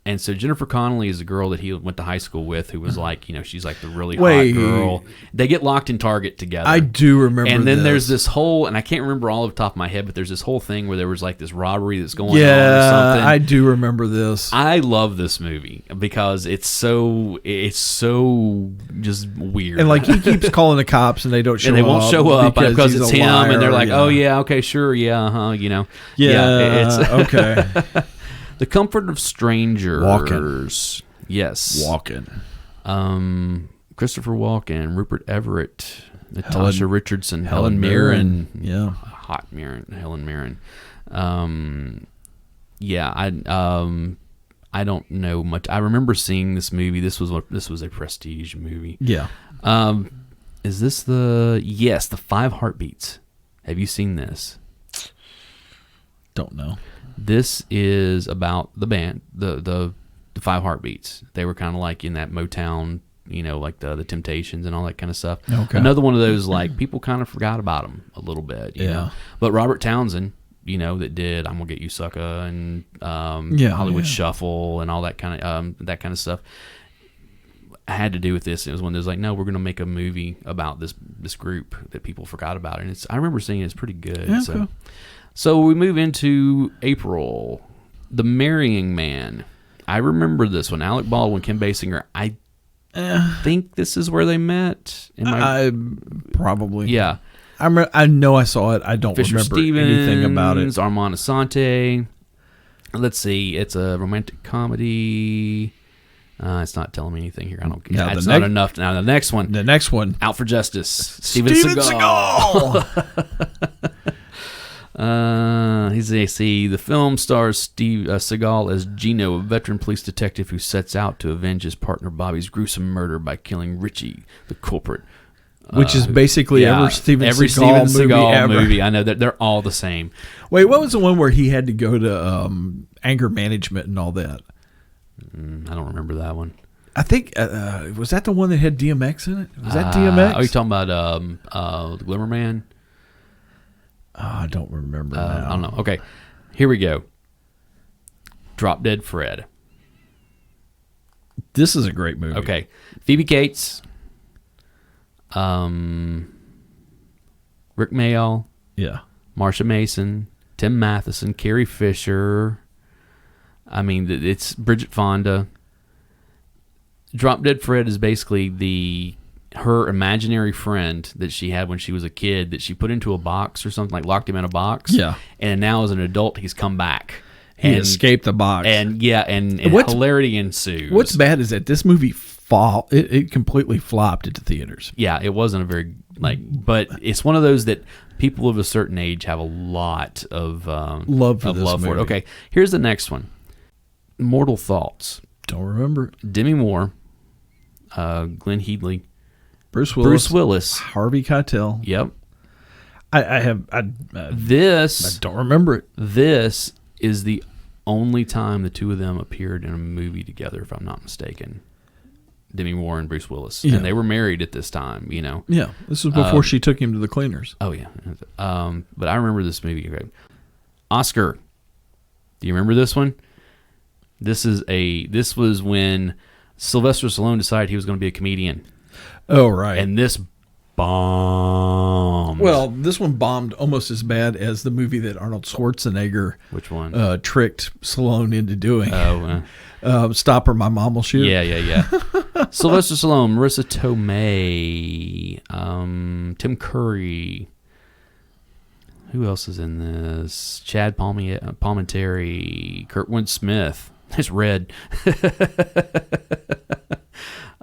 And so Jennifer Connelly is the girl that he went to high school with, who was like, she's like the really hot girl. They get locked in Target together. I do remember. And then there's this whole, and I can't remember all off the top of my head, but there's this whole thing where there was like this robbery that's going on or something. I do remember this. I love this movie because it's so just weird. And like he keeps calling the cops and they don't show up. And they won't show up because it's him, liar, and they're like, oh yeah, okay, sure, yeah, it's okay. The Comfort of Strangers. Walken. Yes. Walken. Christopher Walken, Rupert Everett, Natasha Richardson, Helen Mirren. Yeah. Hot Mirren, Helen Mirren. I don't know much. I remember seeing this movie. This was a prestige movie. Yeah. Is this the 5 Heartbeats? Have you seen this? Don't know. This is about the band, the 5 Heartbeats. They were kind of like in that Motown, like the Temptations and all that kind of stuff. Okay. Another one of those, like, people kind of forgot about them a little bit. You know? But Robert Townsend, that did I'm Gonna Get You Sucker and Hollywood Shuffle and all that kind of stuff, had to do with this. It was when there's like, no, we're going to make a movie about this group that people forgot about. And I remember seeing it's pretty good. Yeah, so. So we move into April. The Marrying Man. I remember this one. Alec Baldwin, Kim Basinger. I think this is where they met. Probably. Yeah. I know I saw it. I don't Fisher remember Stevens, anything about it. Armand Assante. Let's see. It's a romantic comedy. It's not telling me anything here. I don't care. It's not enough. Now the next one. Out for Justice. Steven Seagal. The film stars Steve Seagal as Gino, a veteran police detective who sets out to avenge his partner Bobby's gruesome murder by killing Richie, the culprit. Which is basically every Steven Seagal movie. I know that they're all the same. Wait, what was the one where he had to go to anger management and all that? I don't remember that one. I think was that the one that had DMX in it? Was that DMX? Are you talking about the Glimmer Man? I don't remember now. I don't know. Okay, here we go. Drop Dead Fred. This is a great movie. Okay, Phoebe Cates, Rick Mayall, Marsha Mason, Tim Matheson, Carrie Fisher. I mean, it's Bridget Fonda. Drop Dead Fred is basically her imaginary friend that she had when she was a kid that she put into a box or something, like locked him in a box. Yeah. And now as an adult, he's come back. He escaped the box. And hilarity ensues. What's bad is that this movie it completely flopped into theaters. Yeah, it wasn't a very, but it's one of those that people of a certain age have a lot of love for it. Okay, here's the next one. Mortal Thoughts. Don't remember. Demi Moore, Glenn Headley, Bruce Willis, Harvey Keitel. Yep. I don't remember it. This is the only time the two of them appeared in a movie together, if I'm not mistaken. Demi Moore and Bruce Willis. Yeah. And they were married at this time, Yeah. This was before she took him to the cleaners. Oh, yeah. But I remember this movie. Okay. Oscar. Do you remember this one? This was when Sylvester Stallone decided he was going to be a comedian. Oh, right. And this bombed. bombed. Well, this one bombed almost as bad as the movie that Arnold Schwarzenegger Which one? Tricked Stallone into doing. Oh, Stop or My Mom Will Shoot. yeah. Sylvester Stallone, Marissa Tomei, Tim Curry. Who else is in this? Chad Palminteri, Kurtwood Smith. It's Red.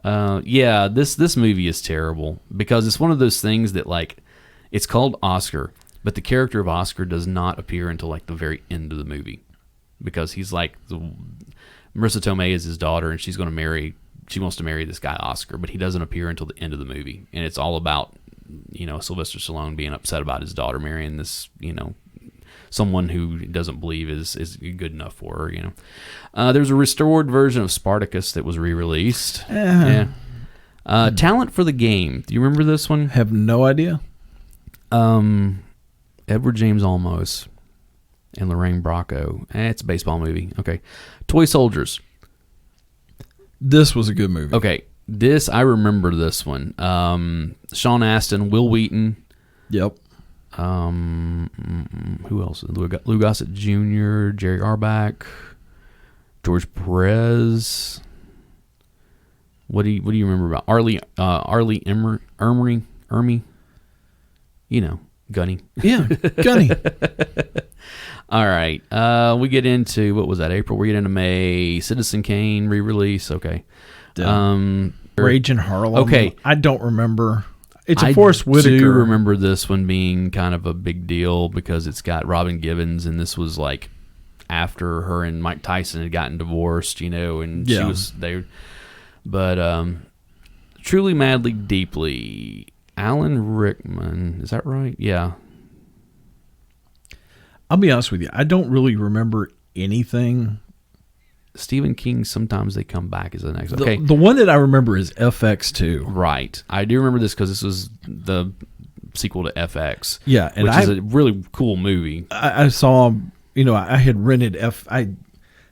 This movie is terrible because it's one of those things that, like, it's called Oscar, but the character of Oscar does not appear until like the very end of the movie because he's like Marissa Tomei is his daughter and she wants to marry this guy Oscar, but he doesn't appear until the end of the movie, and it's all about Sylvester Stallone being upset about his daughter marrying this someone who doesn't believe is good enough for her. There's a restored version of Spartacus that was re-released. Yeah. Talent for the Game. Do you remember this one? Have no idea. Edward James Olmos and Lorraine Bracco. It's a baseball movie. Okay. Toy Soldiers. This was a good movie. Okay. I remember this one. Sean Astin, Will Wheaton. Yep. Who else? Lou Gossett Jr., Jerry Arbach, George Perez. What do you remember about Arlie Ermy? Gunny. Yeah, Gunny. All right. We get into, what was that, April? We get into May. Citizen Kane re-release. Okay. Raging Harlem. Okay. I don't remember. It's a Forrest Whitaker. I do remember this one being kind of a big deal because it's got Robin Givens, and this was like after her and Mike Tyson had gotten divorced, and she was there. But Truly, Madly, Deeply, Alan Rickman, is that right? Yeah. I'll be honest with you. I don't really remember anything. Stephen King, sometimes they come back as the next. Okay. The one that I remember is FX2. Right. I do remember this because this was the sequel to FX. Yeah. And which is a really cool movie. I saw, I had rented I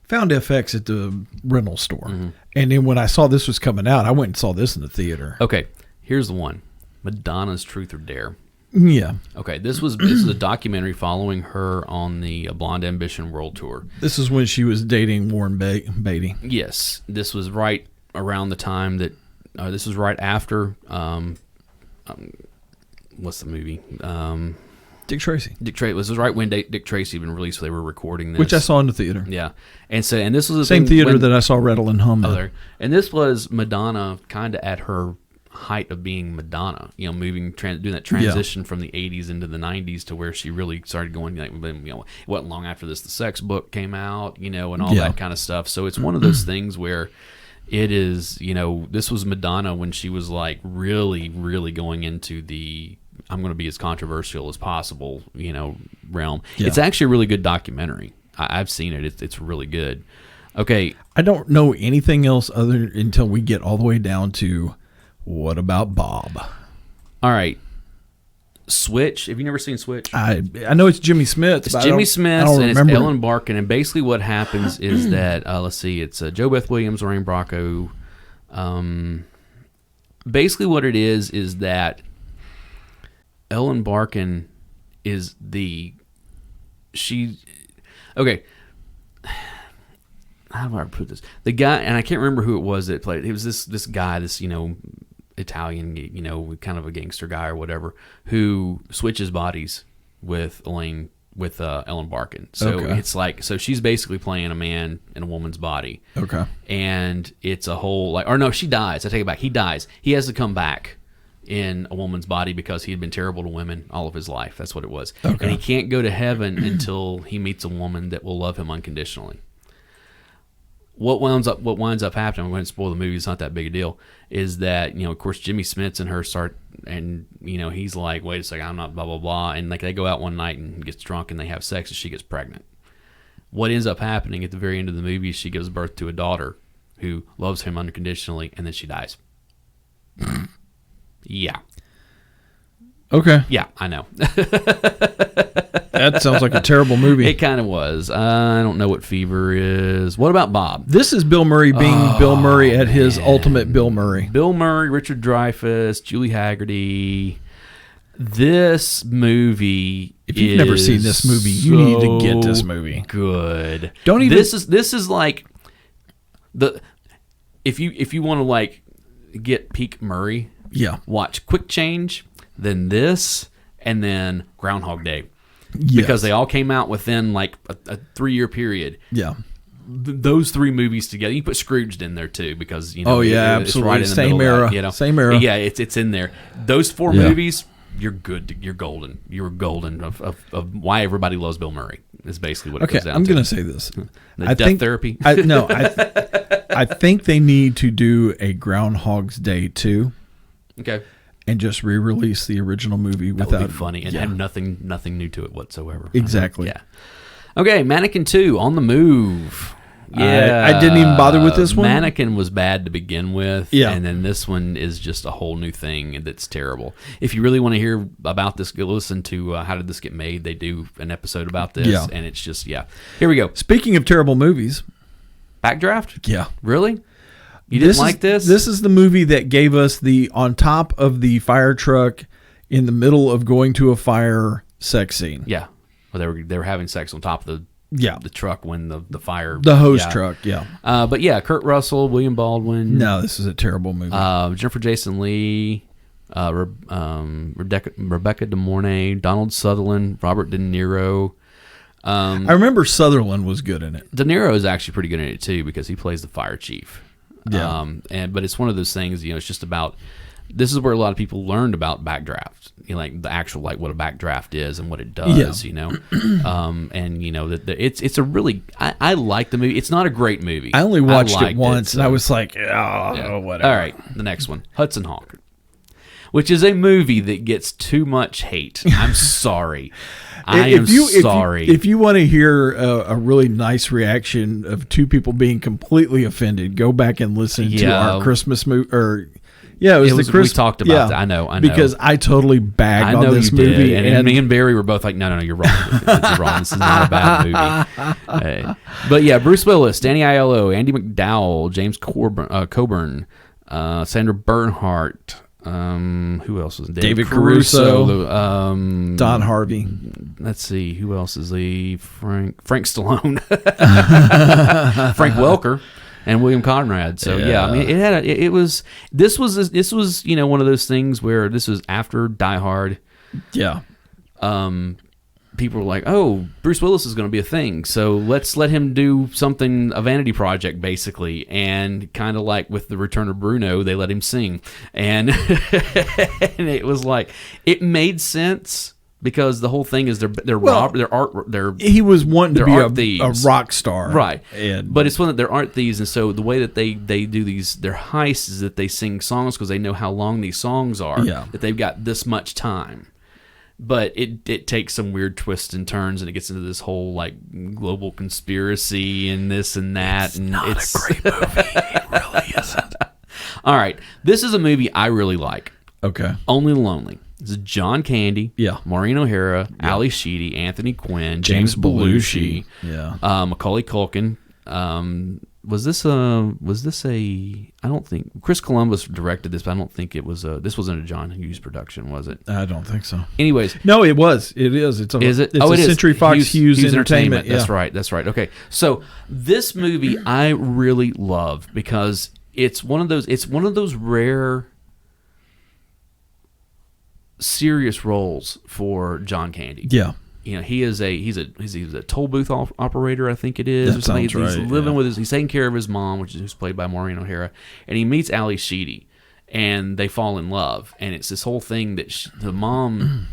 found FX at the rental store. Mm-hmm. And then when I saw this was coming out, I went and saw this in the theater. Okay. Here's the one. Madonna's Truth or Dare. Yeah. Okay, this is a documentary following her on the Blonde Ambition World Tour. This is when she was dating Warren Beatty. Yes, this was right around the time that this was right after what's the movie? Dick Tracy. This was right when Dick Tracy had been released. So they were recording this, which I saw in the theater. Yeah, and this was the same theater that I saw Rattle and Hum. And this was Madonna kind of at her height of being Madonna, doing that transition from the 80s into the 90s to where she really started going, it wasn't long after this the Sex Book came out, and all that kind of stuff. So it's one of those things where it is, this was Madonna when she was like really, really going into the I'm going to be as controversial as possible, realm. Yeah. It's actually a really good documentary. I've seen it. It's really good. Okay. I don't know anything else until we get all the way down to What About Bob? All right. Switch. Have you never seen Switch? I know it's Jimmy Smith. It's Jimmy Smith and it's Ellen Barkin. And basically what happens is that, let's see, it's Jo Beth Williams, Lorraine Bracco. Basically what it is that Ellen Barkin is okay. How do I put this? The guy, and I can't remember who it was that played it. It was this guy, this, Italian, kind of a gangster guy or whatever, who switches bodies with Ellen Barkin. So it's like, so she's basically playing a man in a woman's body. Okay. And it's a whole she dies. I take it back. He dies. He has to come back in a woman's body because he had been terrible to women all of his life. That's what it was. Okay. And he can't go to heaven until he meets a woman that will love him unconditionally. What winds up happening, I'm going to spoil the movie, it's not that big a deal, is that, of course, Jimmy Smits and her start, and, he's like, wait a second, I'm not blah, blah, blah. And, they go out one night and gets drunk and they have sex and she gets pregnant. What ends up happening at the very end of the movie is she gives birth to a daughter who loves him unconditionally, and then she dies. Yeah. Okay. Yeah, I know. That sounds like a terrible movie. It kind of was. I don't know what Fever is. What about Bob? This is Bill Murray being Bill Murray at his ultimate Bill Murray. Bill Murray, Richard Dreyfuss, Julie Haggerty. This movie, if you've never seen this movie, you need to get this movie. Good. Don't even. This is like if you want to like get peak Murray. Yeah. Watch Quick Change, then this, and then Groundhog Day. Yes. Because they all came out within like a 3-year period. Yeah. Those 3 movies together. You put Scrooged in there too because absolutely. It's right in the Same middle era. Of that, Same era. Yeah, it's in there. Those 4 movies, you're good. You're golden. You're golden of why everybody loves Bill Murray. Is basically what it goes down to. I'm going to say this. I think therapy. I think they need to do a Groundhog's Day 2. Okay. And just re-release the original movie That without would be funny and have nothing new to it whatsoever. Exactly. Yeah. Okay, Mannequin 2 on the move. Yeah, I didn't even bother with this one. Mannequin was bad to begin with, yeah, and then this one is just a whole new thing that's terrible. If you really want to hear about this, go listen to How Did This Get Made? They do an episode about this, and it's just Here we go. Speaking of terrible movies, Backdraft. Yeah, really. You didn't like this? This is the movie that gave us the on top of the fire truck in the middle of going to a fire sex scene. Yeah, well, they were having sex on top of the truck when the fire hose truck. Yeah, but Kurt Russell, William Baldwin. No, this is a terrible movie. Jennifer Jason Leigh, Rebecca De Mornay, Donald Sutherland, Robert De Niro. I remember Sutherland was good in it. De Niro is actually pretty good in it too because he plays the fire chief. Yeah. But it's one of those things, it's just about, this is where a lot of people learned about Backdraft, like the actual, like what a backdraft is and what it does, and it's a really, I like the movie. It's not a great movie. I only watched it once and I was like, whatever. All right. The next one, Hudson Hawk, which is a movie that gets too much hate. I'm sorry. Sorry. If you want to hear a really nice reaction of 2 people being completely offended, go back and listen to our Christmas movie. It was the Christmas. We talked about that. I know. Because I totally bagged on this movie. Did. And me and Barry were both like, no, you're wrong. It's wrong. This is not a bad movie. But Bruce Willis, Danny Aiello, Andy McDowell, James Coburn, Sandra Bernhardt. Who else was David Caruso, Don Harvey. Let's see, who else is Frank Stallone, Frank Welker, and William Conrad. So I mean, this was one of those things where this was after Die Hard. Yeah. People were like, oh, Bruce Willis is going to be a thing, so let's let him do something, a vanity project, basically. And kind of like with The Return of Bruno, they let him sing. And, and it was like, it made sense because the whole thing is he was wanting to be a rock star. Right. But it's one that they're art thieves, and so the way that they do their heists is that they sing songs because they know how long these songs are, that they've got this much time. But it takes some weird twists and turns, and it gets into this whole like global conspiracy and this and that. It's a great movie. It really isn't. All right, this is a movie I really like. Okay. Only the Lonely. This is John Candy. Yeah. Maureen O'Hara. Yeah. Ali Sheedy. Anthony Quinn. James Belushi. Yeah. Macaulay Culkin. Was this a? I don't think Chris Columbus directed this, but I don't think it was this wasn't a John Hughes production, was it? I don't think so. Anyways, no, it was. It is. It's a Century Fox Hughes Entertainment. Yeah. That's right. Okay, so this movie I really love because it's one of those rare serious roles for John Candy. Yeah. He's a toll booth operator, I think it is. That sounds right. He's living with he's taking care of his mom, who's played by Maureen O'Hara, and he meets Ali Sheedy, and they fall in love. And it's this whole thing that the mom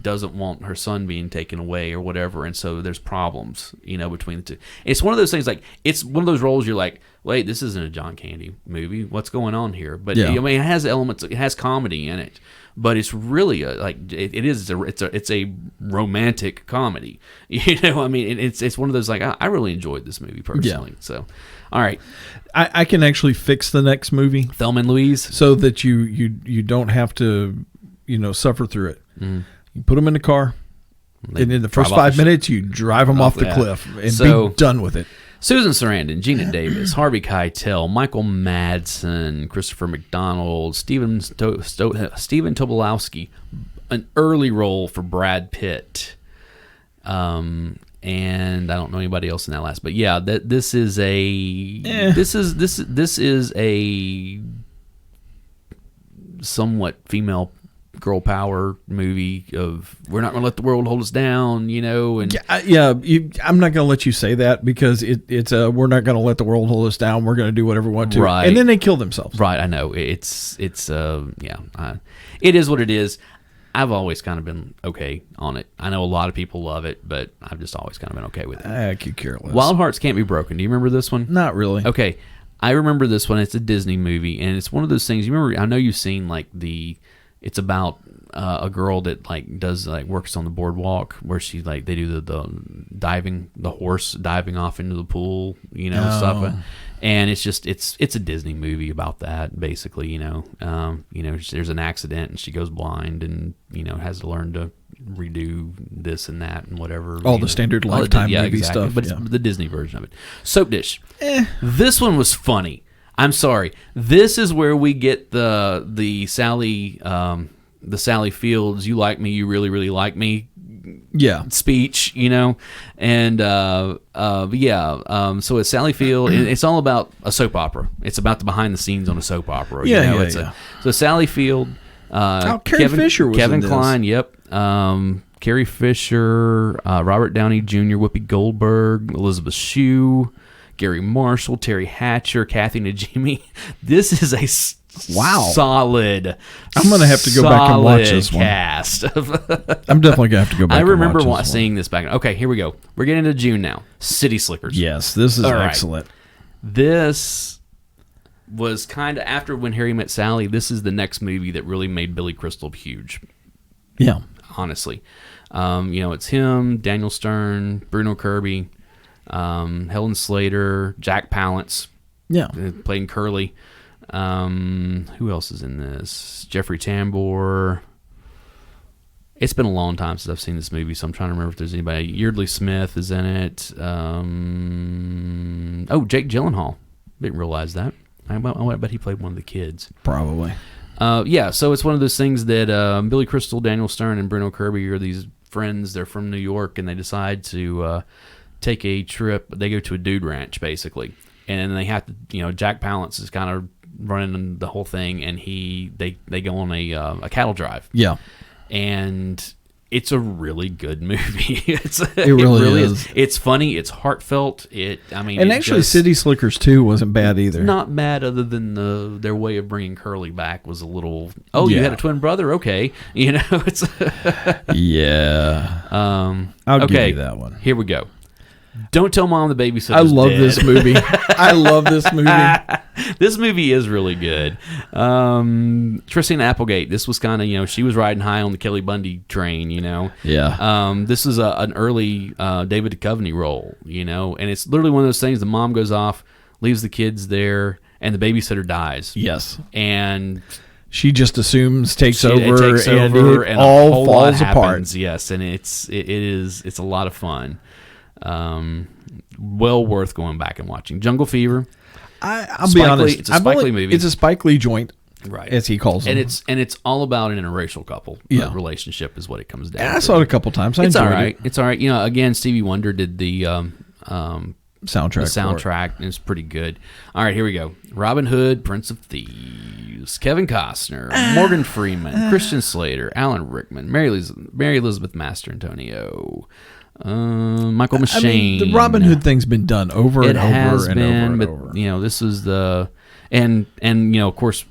doesn't want her son being taken away or whatever, and so there's problems, between the two. It's one of those things it's one of those roles you're like, wait, this isn't a John Candy movie. What's going on here? But it has elements, it has comedy in it. But it's really it's a romantic comedy. It's one of those I really enjoyed this movie personally. Yeah. So, all right, I can actually fix the next movie, Thelma and Louise, so that you don't have to suffer through it. Mm. You put them in the car, and in the first 5 minutes, you drive them off the cliff and be done with it. Susan Sarandon, Gina Davis, Harvey Keitel, Michael Madsen, Christopher McDonald, Stephen Tobolowsky, an early role for Brad Pitt. And I don't know anybody else in that last, but yeah, this is a somewhat female girl power movie of we're not going to let the world hold us down, and I'm not going to let you say that because it's we're not going to let the world hold us down. We're going to do whatever we want to. Right. And then they kill themselves. Right. I know it is what it is. I've always kind of been okay on it. I know a lot of people love it, but I've just always kind of been okay with it. I could care less. Wild Hearts Can't Be Broken. Do you remember this one? Not really. Okay. I remember this one. It's a Disney movie, and it's one of those things. You remember? I know you've seen it's about a girl that does works on the boardwalk where she they do the diving, the horse diving off into the pool, stuff. And it's just it's a Disney movie about that basically. There's an accident and she goes blind and has to learn to redo this and that and whatever. All the standard Lifetime movie exactly. stuff, but it's the Disney version of it. Soap Dish. This one was funny. I'm sorry. This is where we get the Sally Fields, you like me, you really, really like me speech, and so it's Sally Field. It's all about a soap opera. It's about the behind the scenes on a soap opera. So Sally Field, Carrie Fisher was Kevin in this. Kline, yep. Carrie Fisher, Robert Downey Jr., Whoopi Goldberg, Elizabeth Shue, Gary Marshall, Terry Hatcher, Kathy Najimy. This is a solid. I'm going to have to go back and watch this one. Cast. I'm definitely going to have to go back. I and remember watch seeing this back. Okay, here we go. We're getting into June now. City Slickers. Yes, this is excellent. This was kind of after When Harry Met Sally. This is the next movie that really made Billy Crystal huge. Yeah, honestly, it's him, Daniel Stern, Bruno Kirby, Helen Slater, Jack Palance. Yeah, playing Curly. Who else is in this? Jeffrey Tambor. It's been a long time since I've seen this movie, so I'm trying to remember if there's anybody. Yeardley Smith is in it. Jake Gyllenhaal. Didn't realize that. I bet he played one of the kids. Probably. So it's one of those things that Billy Crystal, Daniel Stern, and Bruno Kirby are these friends. They're from New York, and they decide to take a trip. They go to a dude ranch, basically. And they have to, Jack Palance is kind of running the whole thing, and they go on a cattle drive. Yeah. And it's a really good movie. It really is. It's funny. It's heartfelt. City Slickers 2 wasn't bad either. Not bad, other than their way of bringing Curly back was a little. Oh, you had a twin brother? Okay, it's. Yeah. I'll give you that one. Here we go. Don't Tell Mom the Babysitter's I love dead. this movie. I love this movie. This movie is really good. Christina Applegate. This was kind of, she was riding high on the Kelly Bundy train, Yeah. This is an early David Duchovny role, and it's literally one of those things. The mom goes off, leaves the kids there, and the babysitter dies. Yes. And she just assumes, takes over, and it a all whole falls lot apart. Happens, yes, and it's a lot of fun. Well worth going back and watching. Jungle Fever. I'll be honest. It's a Spike Lee movie. It's a Spike Lee joint, right? As he calls them. And it's all about an interracial couple. Relationship is what it comes down to. I saw it a couple times. It's all right. It's all right. Again, Stevie Wonder did the soundtrack. The soundtrack, and it's pretty good. All right, here we go. Robin Hood, Prince of Thieves, Kevin Costner, Morgan Freeman, Christian Slater, Alan Rickman, Mary Elizabeth Master-Antonio, Michael Machine. The Robin Hood thing's been done over and over and over. This is the and of course,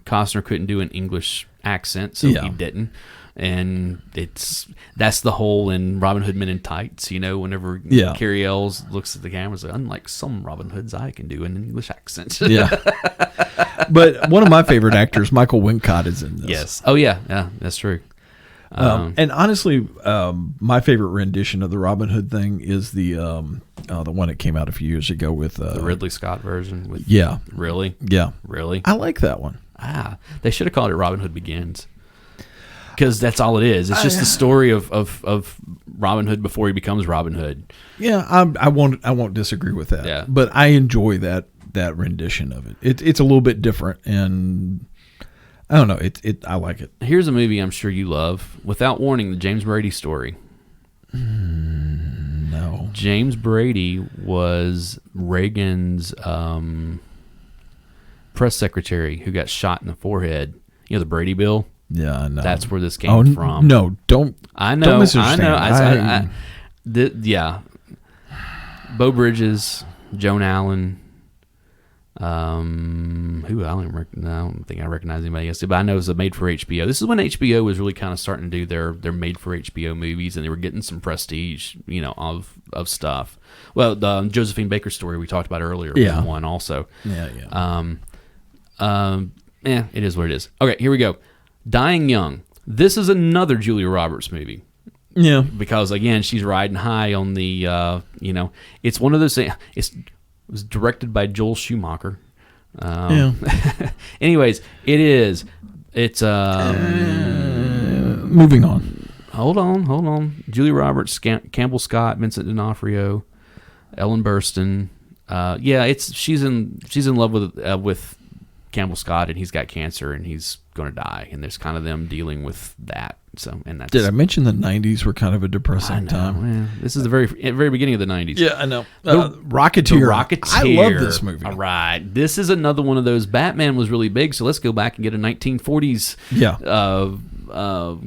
Costner couldn't do an English accent, so he didn't. And that's the whole in Robin Hood Men in Tights, whenever Carrie Ells looks at the camera, it's like, unlike some Robin Hoods, I can do an English accent. Yeah. But one of my favorite actors, Michael Wincott, is in this. Yes. Oh, yeah, that's true. And honestly, my favorite rendition of the Robin Hood thing is the one that came out a few years ago with the Ridley Scott version. Really? Yeah. Really? I like that one. They should have called it Robin Hood Begins. Because that's all it is. It's just the story of Robin Hood before he becomes Robin Hood. Yeah, I won't disagree with that. Yeah. But I enjoy that rendition of it. It's a little bit different, and I don't know. I like it. Here's a movie I'm sure you love. Without Warning, the James Brady story. No. James Brady was Reagan's press secretary who got shot in the forehead. You know, the Brady Bill? Yeah, I know. That's where this came from. No, don't. I know. Don't misunderstand. Yeah. Beau Bridges, Joan Allen. Who I don't think I recognize anybody else, but I know it was a made for HBO. This is when HBO was really kind of starting to do their made for HBO movies, and they were getting some prestige, of stuff. Well, the Josephine Baker story we talked about earlier was one also. Yeah. It is what it is. Okay, here we go. Dying Young. This is another Julia Roberts movie. Yeah. Because again, she's riding high on the it's one of those things. It was directed by Joel Schumacher. Anyways, it's moving on. Hold on. Julia Roberts, Campbell Scott, Vincent D'Onofrio, Ellen Burstyn. She's in love with Campbell Scott, and he's got cancer, and he's going to die, and there's kind of them dealing with that. So, and that's. Did I mention the '90s were kind of a depressing time? Man. This is the very beginning of the '90s. Yeah, I know. Rocketeer. I love this movie. All right, this is another one of those. Batman was really big, so let's go back and get a 1940s.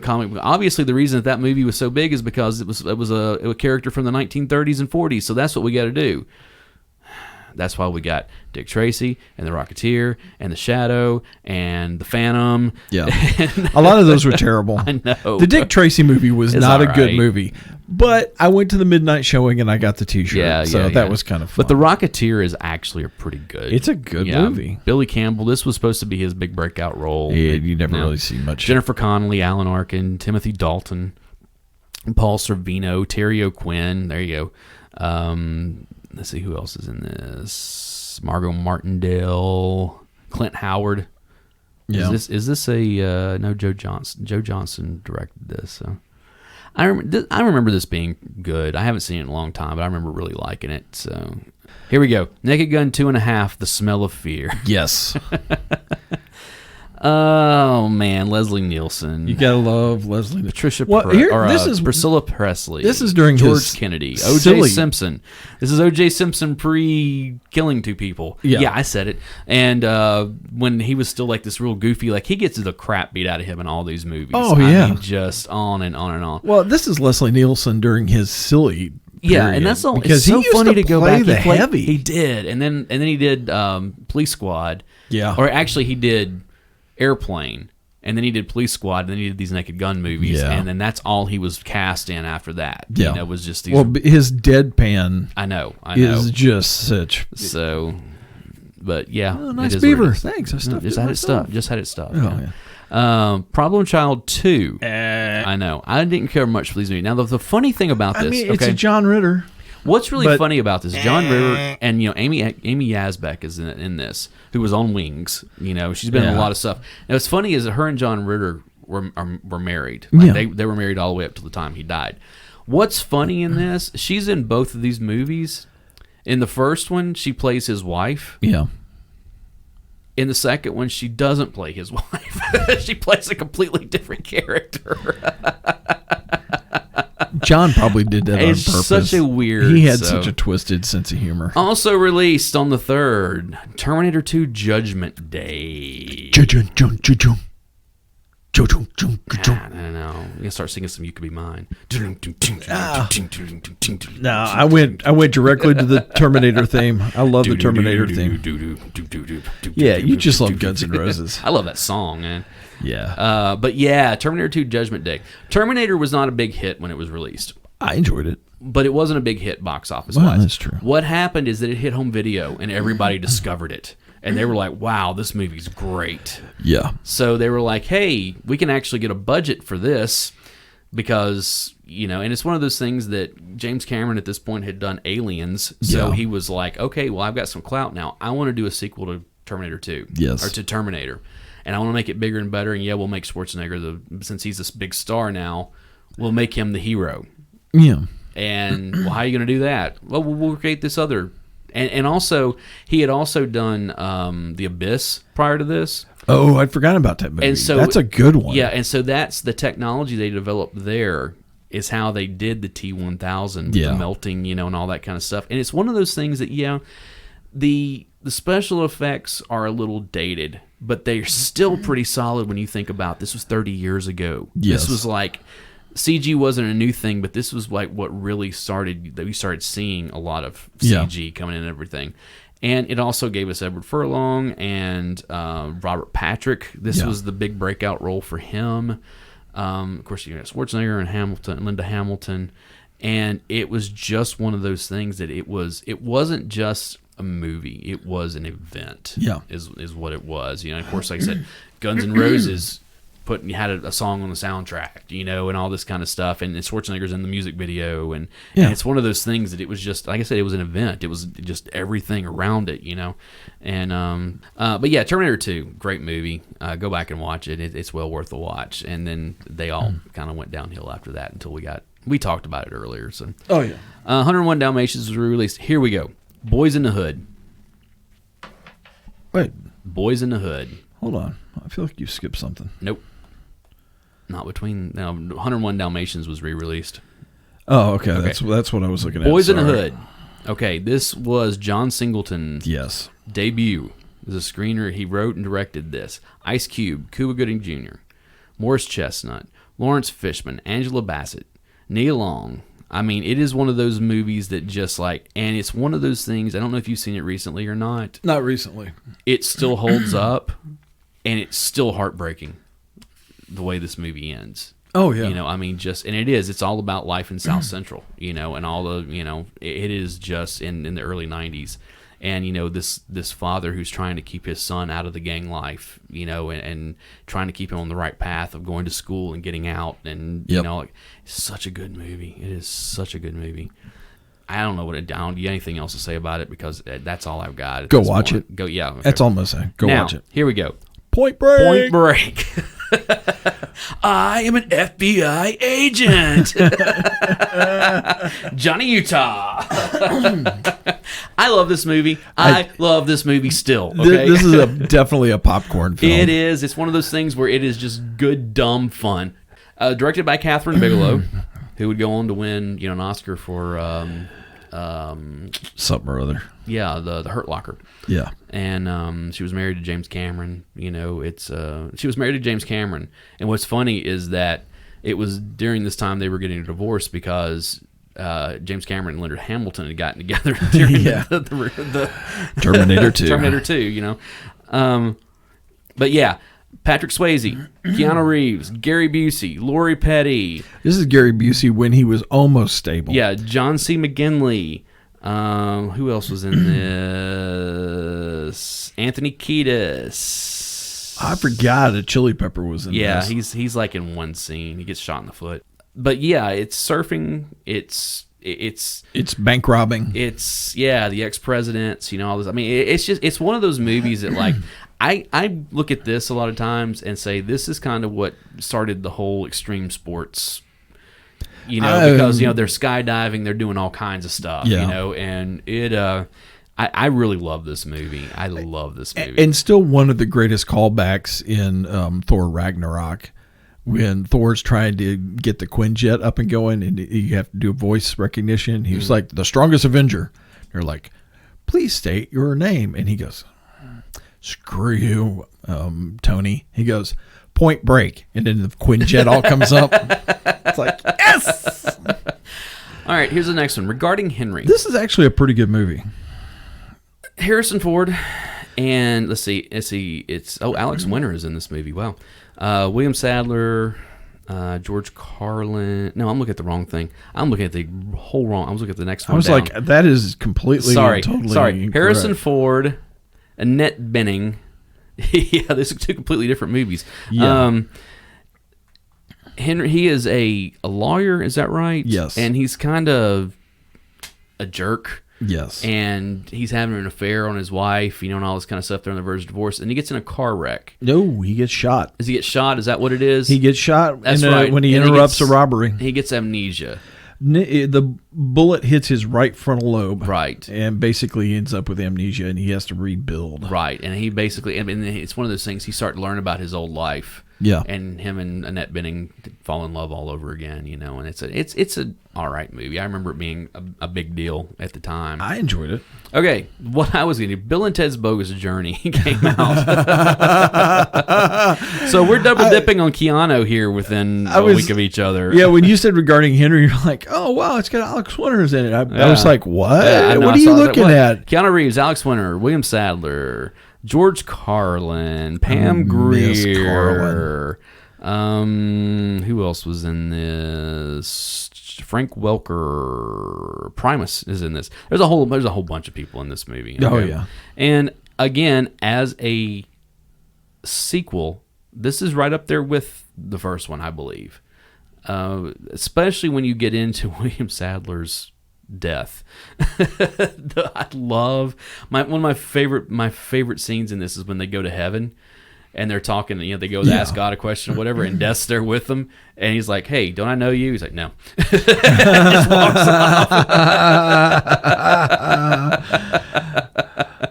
Comic. Obviously, the reason that movie was so big is because it was a character from the 1930s and 40s. So that's what we got to do. That's why we got Dick Tracy and the Rocketeer and the Shadow and the Phantom. Yeah, a lot of those were terrible. I know. The Dick Tracy movie was not a good movie, but I went to the midnight showing and I got the T-shirt. That was kind of fun. But the Rocketeer is actually a pretty good. It's a good movie. Billy Campbell. This was supposed to be his big breakout role. Yeah, you never really see much. Jennifer Connelly, Alan Arkin, Timothy Dalton, Paul Sorvino, Terry O'Quinn. There you go. Let's see who else is in this. Margot Martindale, Clint Howard. Yeah. Is this a no? Joe Johnson. Joe Johnson directed this. So I remember this being good. I haven't seen it in a long time, but I remember really liking it. So here we go. Naked Gun 2.5. The Smell of Fear. Yes. Oh man, Leslie Nielsen. You gotta love Leslie. Patricia. This is Priscilla Presley. This is during George Kennedy. O.J. Simpson. This is O.J. Simpson pre-killing two people. Yeah, I said it. And when he was still like this real goofy, like he gets the crap beat out of him in all these movies. Oh yeah, I mean, just on and on and on. Well, this is Leslie Nielsen during his silly. Yeah, and that's all. Because it's so funny to go back. The heavy. He did, and then he did Police Squad. Yeah, or actually he did Airplane, and then he did Police Squad, and then he did these Naked Gun movies, and then that's all he was cast in after that. Yeah, it was just these. Well, his deadpan. I know, is just such. So, but yeah, nice beaver. Thanks. I stuffed just had it stuffed. Just had it stuffed. Oh yeah. Problem Child 2. I know. I didn't care much for these movies. Now the funny thing about this, it's a John Ritter. What's really funny about this, John Ritter and Amy Yazbek is in this, who was on Wings. She's been in a lot of stuff. And what's funny is that her and John Ritter were married. They were married all the way up to the time he died. What's funny in this? She's in both of these movies. In the first one, she plays his wife. Yeah. In the second one, she doesn't play his wife. She plays a completely different character. John probably did that on purpose. It's such a weird. He had such a twisted sense of humor. Also released on the 3rd, Terminator 2 Judgment Day. I don't know. You gotta start singing some "You Could Be Mine." No, I went directly to the Terminator theme. I love the Terminator theme. Yeah, you just love Guns N' Roses. I love that song, man. Yeah. But yeah, Terminator 2 Judgment Day. Terminator was not a big hit when it was released. I enjoyed it. But it wasn't a big hit box office wise. Well, that's true. What happened is that it hit home video and everybody discovered it. And they were like, wow, this movie's great. Yeah. So they were like, hey, we can actually get a budget for this because, and it's one of those things that James Cameron at this point had done Aliens. So he was like, okay, well, I've got some clout now. I want to do a sequel to Terminator 2. Yes. Or to Terminator. And I want to make it bigger and better. And we'll make Schwarzenegger, since he's this big star now, we'll make him the hero. Yeah. And how are you going to do that? Well, we'll create this other And also, he had also done The Abyss prior to this. Oh, I'd forgotten about that movie. And so, that's a good one. Yeah, and so that's the technology they developed there is how they did the T-1000 with the melting, and all that kind of stuff. And it's one of those things that, the special effects are a little dated, but they're still pretty solid when you think about this was 30 years ago. Yes. This was like, CG wasn't a new thing, but this was like what really started, that we started seeing a lot of CG coming in and everything. And it also gave us Edward Furlong and Robert Patrick. This was the big breakout role for him. Of course, you got Schwarzenegger and Linda Hamilton. And it was just one of those things that it wasn't just a movie. It was an event. Yeah, is what it was. Of course, like I said, Guns N' Roses had a song on the soundtrack, and all this kind of stuff. And Schwarzenegger's in the music video, and it's one of those things that it was just, like I said, it was an event. It was just everything around it, And but yeah, Terminator 2, great movie. Go back and watch it. It's well worth the watch. And then they all kind of went downhill after that until we talked about it earlier. So 101 Dalmatians was released. Here we go. Boys in the Hood. Wait. Boys in the Hood. Hold on. I feel like you skipped something. Nope. Not between. 101 Dalmatians was re-released. Oh, okay. That's what I was looking at. Boys in the Hood. Okay, this was John Singleton's debut as a screener. He wrote and directed this. Ice Cube, Cuba Gooding Jr., Morris Chestnut, Lawrence Fishburne, Angela Bassett, Nia Long. I mean, it is one of those movies that just and it's one of those things, I don't know if you've seen it recently or not. Not recently. It still holds up, and it's still heartbreaking the way this movie ends. Oh, yeah. And it's all about life in South Central, and all the, it is just in the early 90s. And, this father who's trying to keep his son out of the gang life, and trying to keep him on the right path of going to school and getting out. And, it's such a good movie. It is such a good movie. I don't know do you have anything else to say about it? Because that's all I've got. Go watch it. Go, yeah. Okay. That's all I'm going to say. Go watch it. Here we go. Point Break. Point Break. I am an FBI agent. Johnny Utah. I love this movie. I love this movie still. Okay? This is definitely a popcorn film. It is. It's one of those things where it is just good, dumb fun. Directed by Catherine Bigelow, who would go on to win an Oscar for something or other. Yeah, the Hurt Locker. Yeah. And she was married to James Cameron. She was married to James Cameron. And what's funny is that it was during this time they were getting a divorce because James Cameron and Linda Hamilton had gotten together during the Terminator 2. Terminator 2, But yeah, Patrick Swayze, Keanu Reeves, Gary Busey, Lori Petty. This is Gary Busey when he was almost stable. Yeah, John C. McGinley. Who else was in this? Anthony Kiedis. I forgot a Chili Pepper was in this. Yeah, he's like in one scene. He gets shot in the foot. But yeah, it's surfing. It's bank robbing. It's the ex-presidents. All this. I mean, it's one of those movies that I look at this a lot of times and say this is kind of what started the whole extreme sports. Because they're skydiving, they're doing all kinds of stuff. And it. I really love this movie. I love this movie. And still one of the greatest callbacks in Thor Ragnarok, when Thor's trying to get the Quinjet up and going, and you have to do voice recognition. He was like, the strongest Avenger. They're like, please state your name. And he goes, screw you, Tony. He goes, Point Break. And then the Quinjet all comes up. It's like, yes! All right, here's the next one. Regarding Henry. This is actually a pretty good movie. Harrison Ford and let's see, it's Alex Winter is in this movie. Wow. William Sadler, George Carlin. No, I'm looking at the wrong thing. I'm looking at the whole wrong. I was looking at the next one. I was down. Like, that is completely totally incorrect. Harrison Ford, Annette Bening. Yeah, these are two completely different movies. Yeah. Henry, he is a lawyer, is that right? Yes. And he's kind of a jerk. Yes. And he's having an affair on his wife, and all this kind of stuff. They're on the verge of divorce, and he gets in a car wreck. No, he gets shot. Does he get shot? Is that what it is? He gets shot That's right. When he interrupts a robbery. He gets amnesia. The bullet hits his right frontal lobe. Right. And basically ends up with amnesia, and he has to rebuild. Right. And he basically, I mean, it's one of those things, he started to learn about his old life. Yeah. And him and Annette Bening fall in love all over again, you know, and it's a all right movie. I remember it being a big deal at the time. I enjoyed it. Okay, what I was going to do, Bill and Ted's Bogus Journey came out. So we're double dipping on Keanu here within a week of each other. Yeah, when you said regarding Henry, you're like, oh, wow, it's got Alex Winters in it. I was like, what? Yeah, what are you looking at? Keanu Reeves, Alex Winter, William Sadler, George Carlin, Pam Grier. Who else was in this? Frank Welker, Primus is in this. There's a whole bunch of people in this movie. Okay? Oh yeah. And again, as a sequel, this is right up there with the first one, I believe. Especially when you get into William Sadler's death. I love one of my favorite scenes in this is when they go to heaven. And they're talking, you know, they go to ask God a question or whatever, and Death's there with them. And he's like, hey, don't I know you? He's like, no. Just walks off.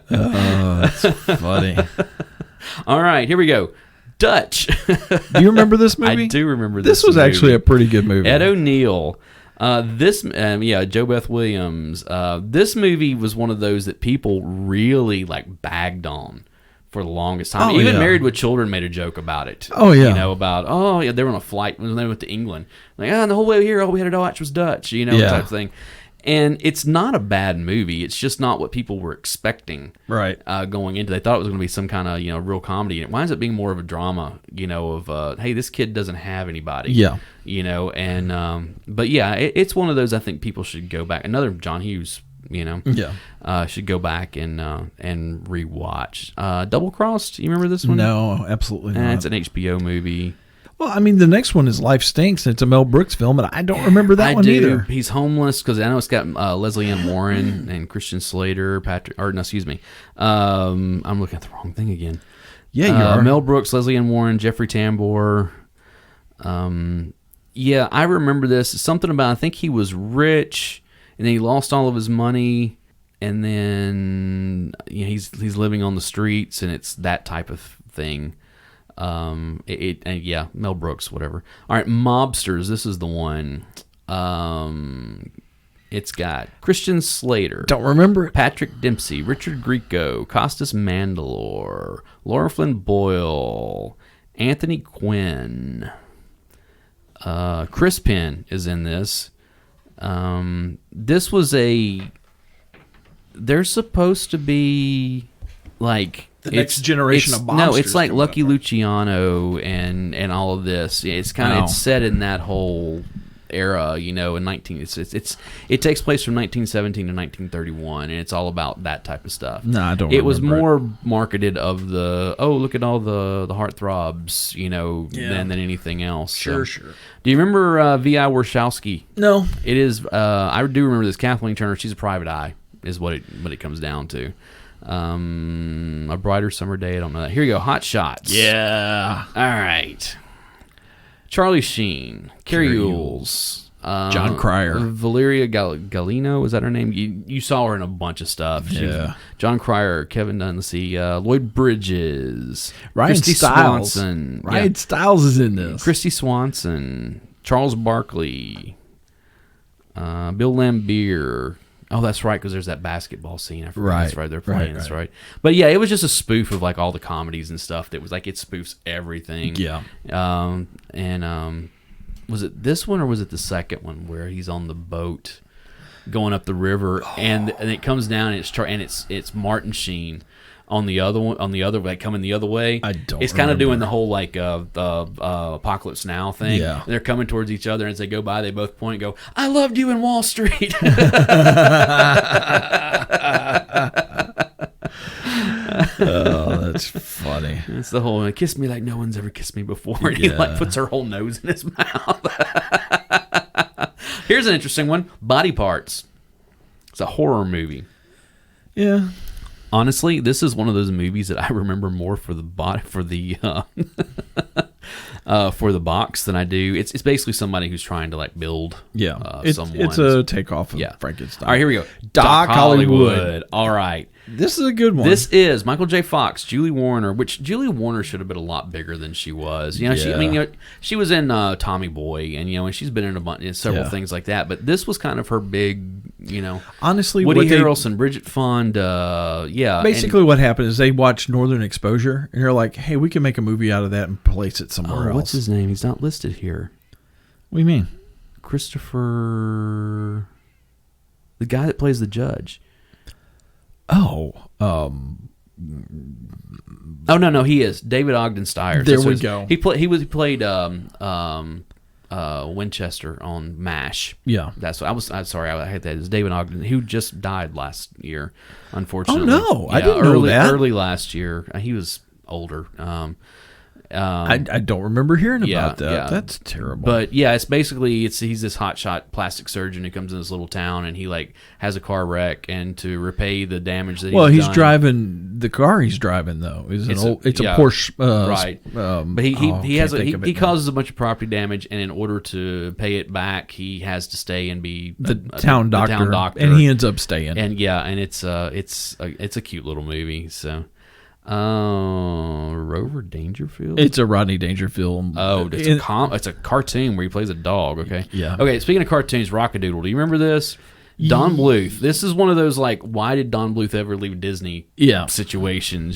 Oh, that's funny. All right, here we go. Dutch. Do you remember this movie? I do remember this. This was actually a pretty good movie. Ed O'Neill. Jo Beth Williams. This movie was one of those that people really like bagged on for the longest time. Even Married with Children made a joke about it. Oh, yeah. You know, about, they were on a flight when they went to England. Like, and the whole way here, all we had to watch was Dutch, you know, type of thing. And it's not a bad movie. It's just not what people were expecting going into. They thought it was going to be some kind of, you know, real comedy. And it winds up being more of a drama, you know, of, hey, this kid doesn't have anybody. Yeah. You know, and, but yeah, it's one of those I think people should go back. Another John Hughes, you know, should go back and rewatch. Double Crossed, you remember this one? No, absolutely not. It's an HBO movie. Well, I mean, the next one is Life Stinks, and it's a Mel Brooks film, and I don't remember that one either. He's homeless because I know it's got Leslie Ann Warren and Christian Slater, I'm looking at the wrong thing again. Yeah, you are. Mel Brooks, Leslie Ann Warren, Jeffrey Tambor. Yeah, I remember this. It's something about, I think he was rich, and then he lost all of his money, and then he's living on the streets, and it's that type of thing. Mel Brooks, whatever. All right, Mobsters. This is the one. It's got Christian Slater. Don't remember it. Patrick Dempsey, Richard Grieco, Costas Mandylor, Laura Flynn Boyle, Anthony Quinn. Chris Penn is in this. This was they're supposed to be like the next generation of mobsters. No, it's like Lucky Luciano and all of this. It's kind of it's set in that whole era, you know. In it takes place from 1917 to 1931, and it's all about that type of stuff. No, I don't. It was more marketed of the look at all the heartthrobs, you know, than anything else. Sure. Do you remember V.I. Warshawski? No. It is. I do remember this. Kathleen Turner. She's a private eye, is what it comes down to. A Brighter Summer Day. I don't know that. Here you go. Hot Shots. Yeah. All right. Charlie Sheen, Carrie Ewells, John Cryer, Valeria Galino, is that her name? You saw her in a bunch of stuff. John Cryer, Kevin Dunley, Lloyd Bridges, Christy Swanson. Ryan Stiles is in this. Christy Swanson, Charles Barkley, Bill Lambier. Oh, that's right, because there's that basketball scene. I forgot. That's right, they're playing. That's right. But yeah, it was just a spoof of like all the comedies and stuff. That was like it spoofs everything. Yeah. Was it this one or was it the second one where he's on the boat going up the river and it comes down and it's Martin Sheen on the other one, like coming the other way. I don't. It's kind of doing the whole like Apocalypse Now thing. Yeah. And they're coming towards each other, and as they go by, they both point and go, "I loved you in Wall Street." Oh, that's funny. It's the whole "kiss me like no one's ever kissed me before," and he like puts her whole nose in his mouth. Here's an interesting one: Body Parts. It's a horror movie. Yeah. Honestly, this is one of those movies that I remember more for the for the box than I do. It's basically somebody who's trying to like build someone. It's a takeoff of Frankenstein. All right, here we go. Doc Hollywood. All right. This is a good one. This is Michael J. Fox, Julie Warner, which Julie Warner should have been a lot bigger than she was. She was in Tommy Boy, and she's been in a bunch, several things like that. But this was kind of her big, honestly, Woody Harrelson, Bridget Fonda, Basically, what happened is they watched Northern Exposure, and they're like, "Hey, we can make a movie out of that and place it somewhere else." What's his name? He's not listed here. What do you mean? Christopher, the guy that plays the judge. Oh, no, he is David Ogden Stiers. There we go. He played Winchester on MASH. Yeah, that's what I'm sorry, I had that. It's David Ogden, who just died last year, unfortunately. Oh no, I didn't know that. Early last year, he was older. I don't remember hearing about that. Yeah. That's terrible. But yeah, it's basically he's this hotshot plastic surgeon who comes in this little town and he like has a car wreck, and to repay the damage that he's done, driving the car he's driving though. It's a Porsche, right? But he causes a bunch of property damage, and in order to pay it back, he has to stay and be the town doctor, and he ends up staying. And it's a cute little movie. So. Rover Dangerfield. It's a Rodney Dangerfield. Oh, it's a cartoon where he plays a dog. Okay, yeah. Okay, speaking of cartoons, Rockadoodle. Do you remember this? Don Bluth. This is one of those like, why did Don Bluth ever leave Disney? Situations,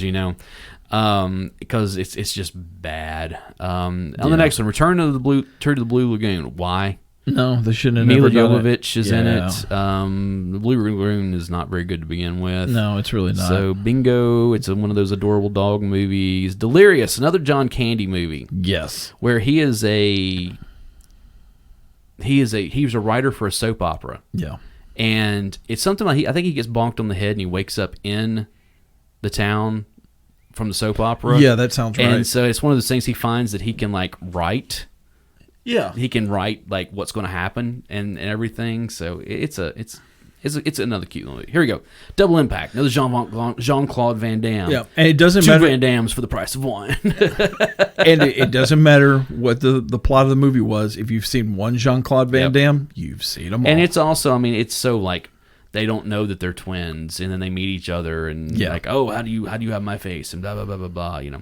because it's just bad. On the next one, Return to the Blue Lagoon. Why? No, they shouldn't have. Mila Jovovich is in it. The Blue Lagoon is not very good to begin with. No, it's really not. So Bingo, it's one of those adorable dog movies. Delirious, another John Candy movie. Yes, where he was a writer for a soap opera. Yeah, and it's something like I think he gets bonked on the head and he wakes up in the town from the soap opera. Yeah, that sounds right. And so it's one of those things he finds that he can like write. Yeah, he can write like what's going to happen and everything. So it's another cute movie. Here we go. Double Impact. Another Jean-Claude Van Damme. Yeah, and it doesn't Two matter. Van Dammes for the price of one. And it doesn't matter what the plot of the movie was. If you've seen one Jean-Claude Van Damme, you've seen them all. And it's also, it's so like they don't know that they're twins, and then they meet each other, and like, oh, how do you have my face, and blah blah blah blah blah.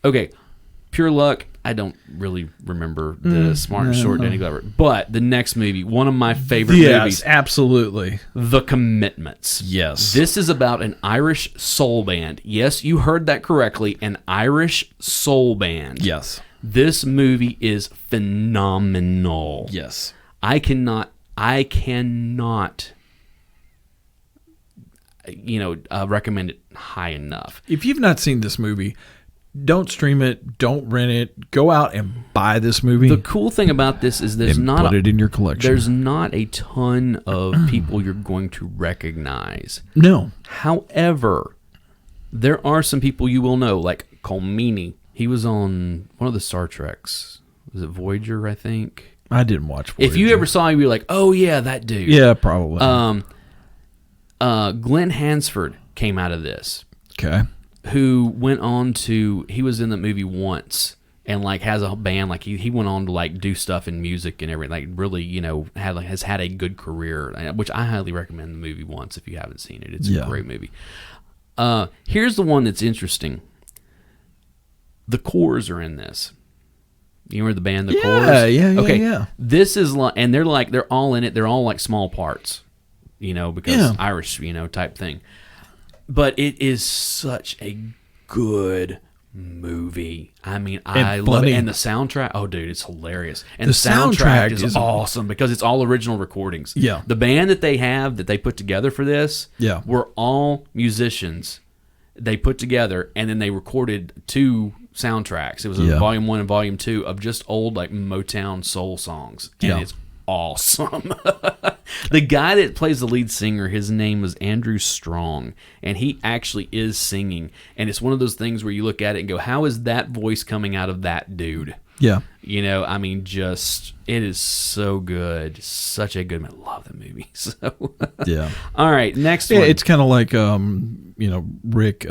Okay. Pure Luck, I don't really remember the Smart and Short Danny Glover. But the next movie, one of my favorite movies. Yes, absolutely. The Commitments. Yes. This is about an Irish soul band. Yes, you heard that correctly. An Irish soul band. Yes. This movie is phenomenal. Yes. I cannot recommend it high enough. If you've not seen this movie, don't stream it. Don't rent it. Go out and buy this movie. The cool thing about this is put it in your collection. There's not a ton of people you're going to recognize. No. However, there are some people you will know, like Colmini. He was on one of the Star Treks. Was it Voyager, I think? I didn't watch Voyager. If you ever saw him, you'd be like, oh, yeah, that dude. Yeah, probably. Glenn Hansford came out of this. Okay. Who went on to, he was in the movie Once, and like has a band, like he went on to like do stuff in music and everything, like really, has had a good career, which I highly recommend the movie Once if you haven't seen it. It's a great movie. Here's the one that's interesting. The Corrs are in this. You remember the band The Corrs? Yeah. This is like, and they're all in it. They're all like small parts, because Irish, type thing. But it is such a good movie. I love it. And the soundtrack, oh, dude, it's hilarious. And the soundtrack is awesome because it's all original recordings. Yeah. The band that they put together for this were all musicians they put together, and then they recorded 2 soundtracks. It was Volume 1 and Volume 2 of just old like Motown soul songs. And it's awesome. The guy that plays the lead singer, his name was Andrew Strong, and he actually is singing. And it's one of those things where you look at it and go, how is that voice coming out of that dude? Yeah. Just, it is so good. Such a good, I love the movie. So, yeah. All right, next one. It's kind of like, Rick,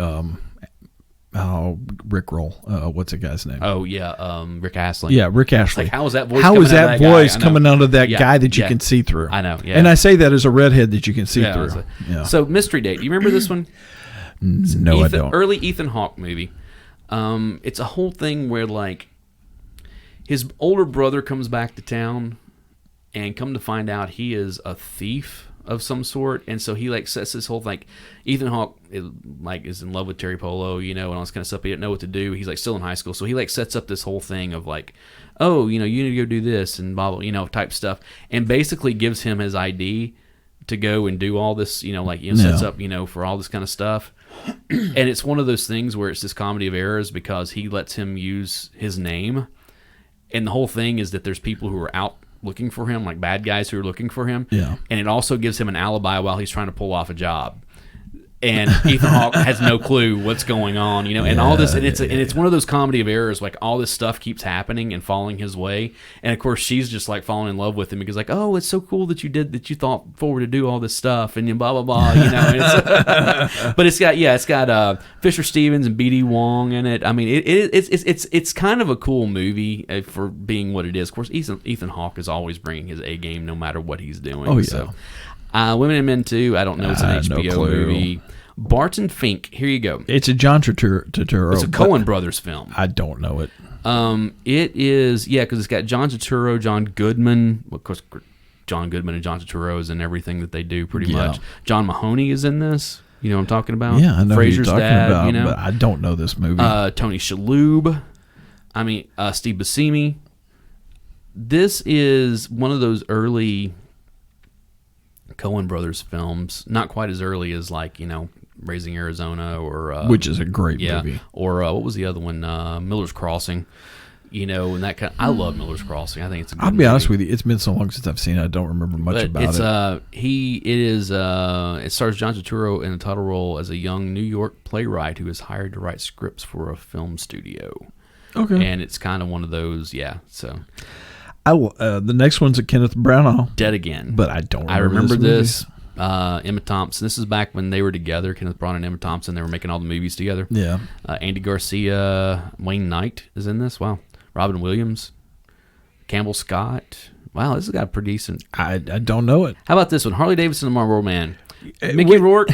Rickroll. What's the guy's name? Oh yeah, Rick Astley. Yeah, Rick Astley. Like, how is that voice? Coming out of that guy that you can see through? I know. Yeah. And I say that as a redhead that you can see through. So Mystery Date. Do you remember this one? No, I don't. Early Ethan Hawke movie. It's a whole thing where like his older brother comes back to town, and come to find out he is a thief of some sort, and so he like sets this whole like Ethan Hawke is in love with Terry Polo, and all this kind of stuff. He didn't know what to do. He's like still in high school, so he like sets up this whole thing of like, oh, you need to go do this and blah blah, type stuff, and basically gives him his ID to go and do all this, sets up, for all this kind of stuff. And it's one of those things where it's this comedy of errors because he lets him use his name, and the whole thing is that there's people who are out looking for him, like bad guys who are looking for him. Yeah. And it also gives him an alibi while he's trying to pull off a job. And Ethan Hawke has no clue what's going on, and all this, and it's one of those comedy of errors. Like all this stuff keeps happening and falling his way, and of course she's just like falling in love with him because like, oh, it's so cool that you thought forward to do all this stuff and blah blah blah, But it's got Fisher Stevens and B.D. Wong in it. I mean, it's kind of a cool movie for being what it is. Of course, Ethan Hawke is always bringing his A game no matter what he's doing. Oh yeah. So. Women and Men Too. I don't know. It's an HBO movie. Barton Fink. Here you go. It's a John Turturro. It's a Coen Brothers film. I don't know it. It is, because it's got John Turturro, John Goodman. Well, of course, John Goodman and John Turturro is in everything that they do pretty much. John Mahoney is in this. You know what I'm talking about? Yeah, I know Fraser's who you're talking dad, about, but I don't know this movie. Tony Shalhoub. Steve Buscemi. This is one of those early Coen Brothers films, not quite as early as like Raising Arizona or which is a great movie, or what was the other one, Miller's Crossing, and that kind. I love Miller's Crossing. I think it's a good movie. Honest with you, it's been so long since I've seen it, I don't remember much about it. It stars John Turturro in the title role as a young New York playwright who is hired to write scripts for a film studio. Okay, and it's kind of one of those, so. The next one's a Kenneth Branagh. Dead Again. But I don't remember I remember this. Emma Thompson. This is back when they were together, Kenneth Branagh and Emma Thompson. They were making all the movies together. Yeah. Andy Garcia, Wayne Knight is in this. Wow. Robin Williams, Campbell Scott. Wow, this has got pretty decent. I don't know it. How about this one? Harley Davidson and Marlboro Man. Mickey Rourke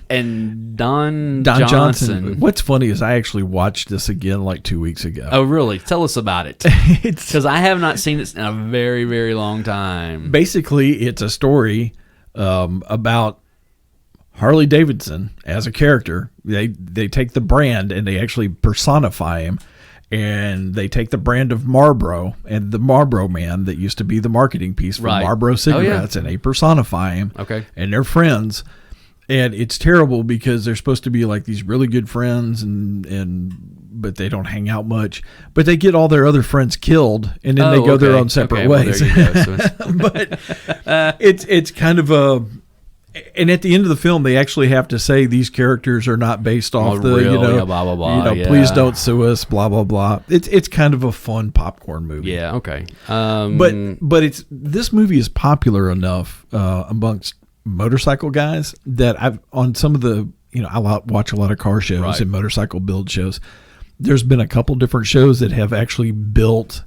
and Don Johnson. What's funny is I actually watched this again like 2 weeks ago. Oh, really? Tell us about it. Because I have not seen this in a very, very long time. Basically, it's a story about Harley Davidson as a character. They take the brand and they actually personify him. And they take the brand of Marlboro and the Marlboro Man that used to be the marketing piece for Marlboro cigarettes, and they personify him. Okay. And they're friends. And it's terrible because they're supposed to be like these really good friends, but they don't hang out much. But they get all their other friends killed, and then they go their own separate ways. Well, there you go. But it's kind of a. And at the end of the film, they actually have to say these characters are not based off blah blah blah. Please don't sue us, blah blah blah. It's kind of a fun popcorn movie. Yeah. Okay. But this movie is popular enough amongst motorcycle guys that I've on some of the I watch a lot of car shows and motorcycle build shows. There's been a couple different shows that have actually built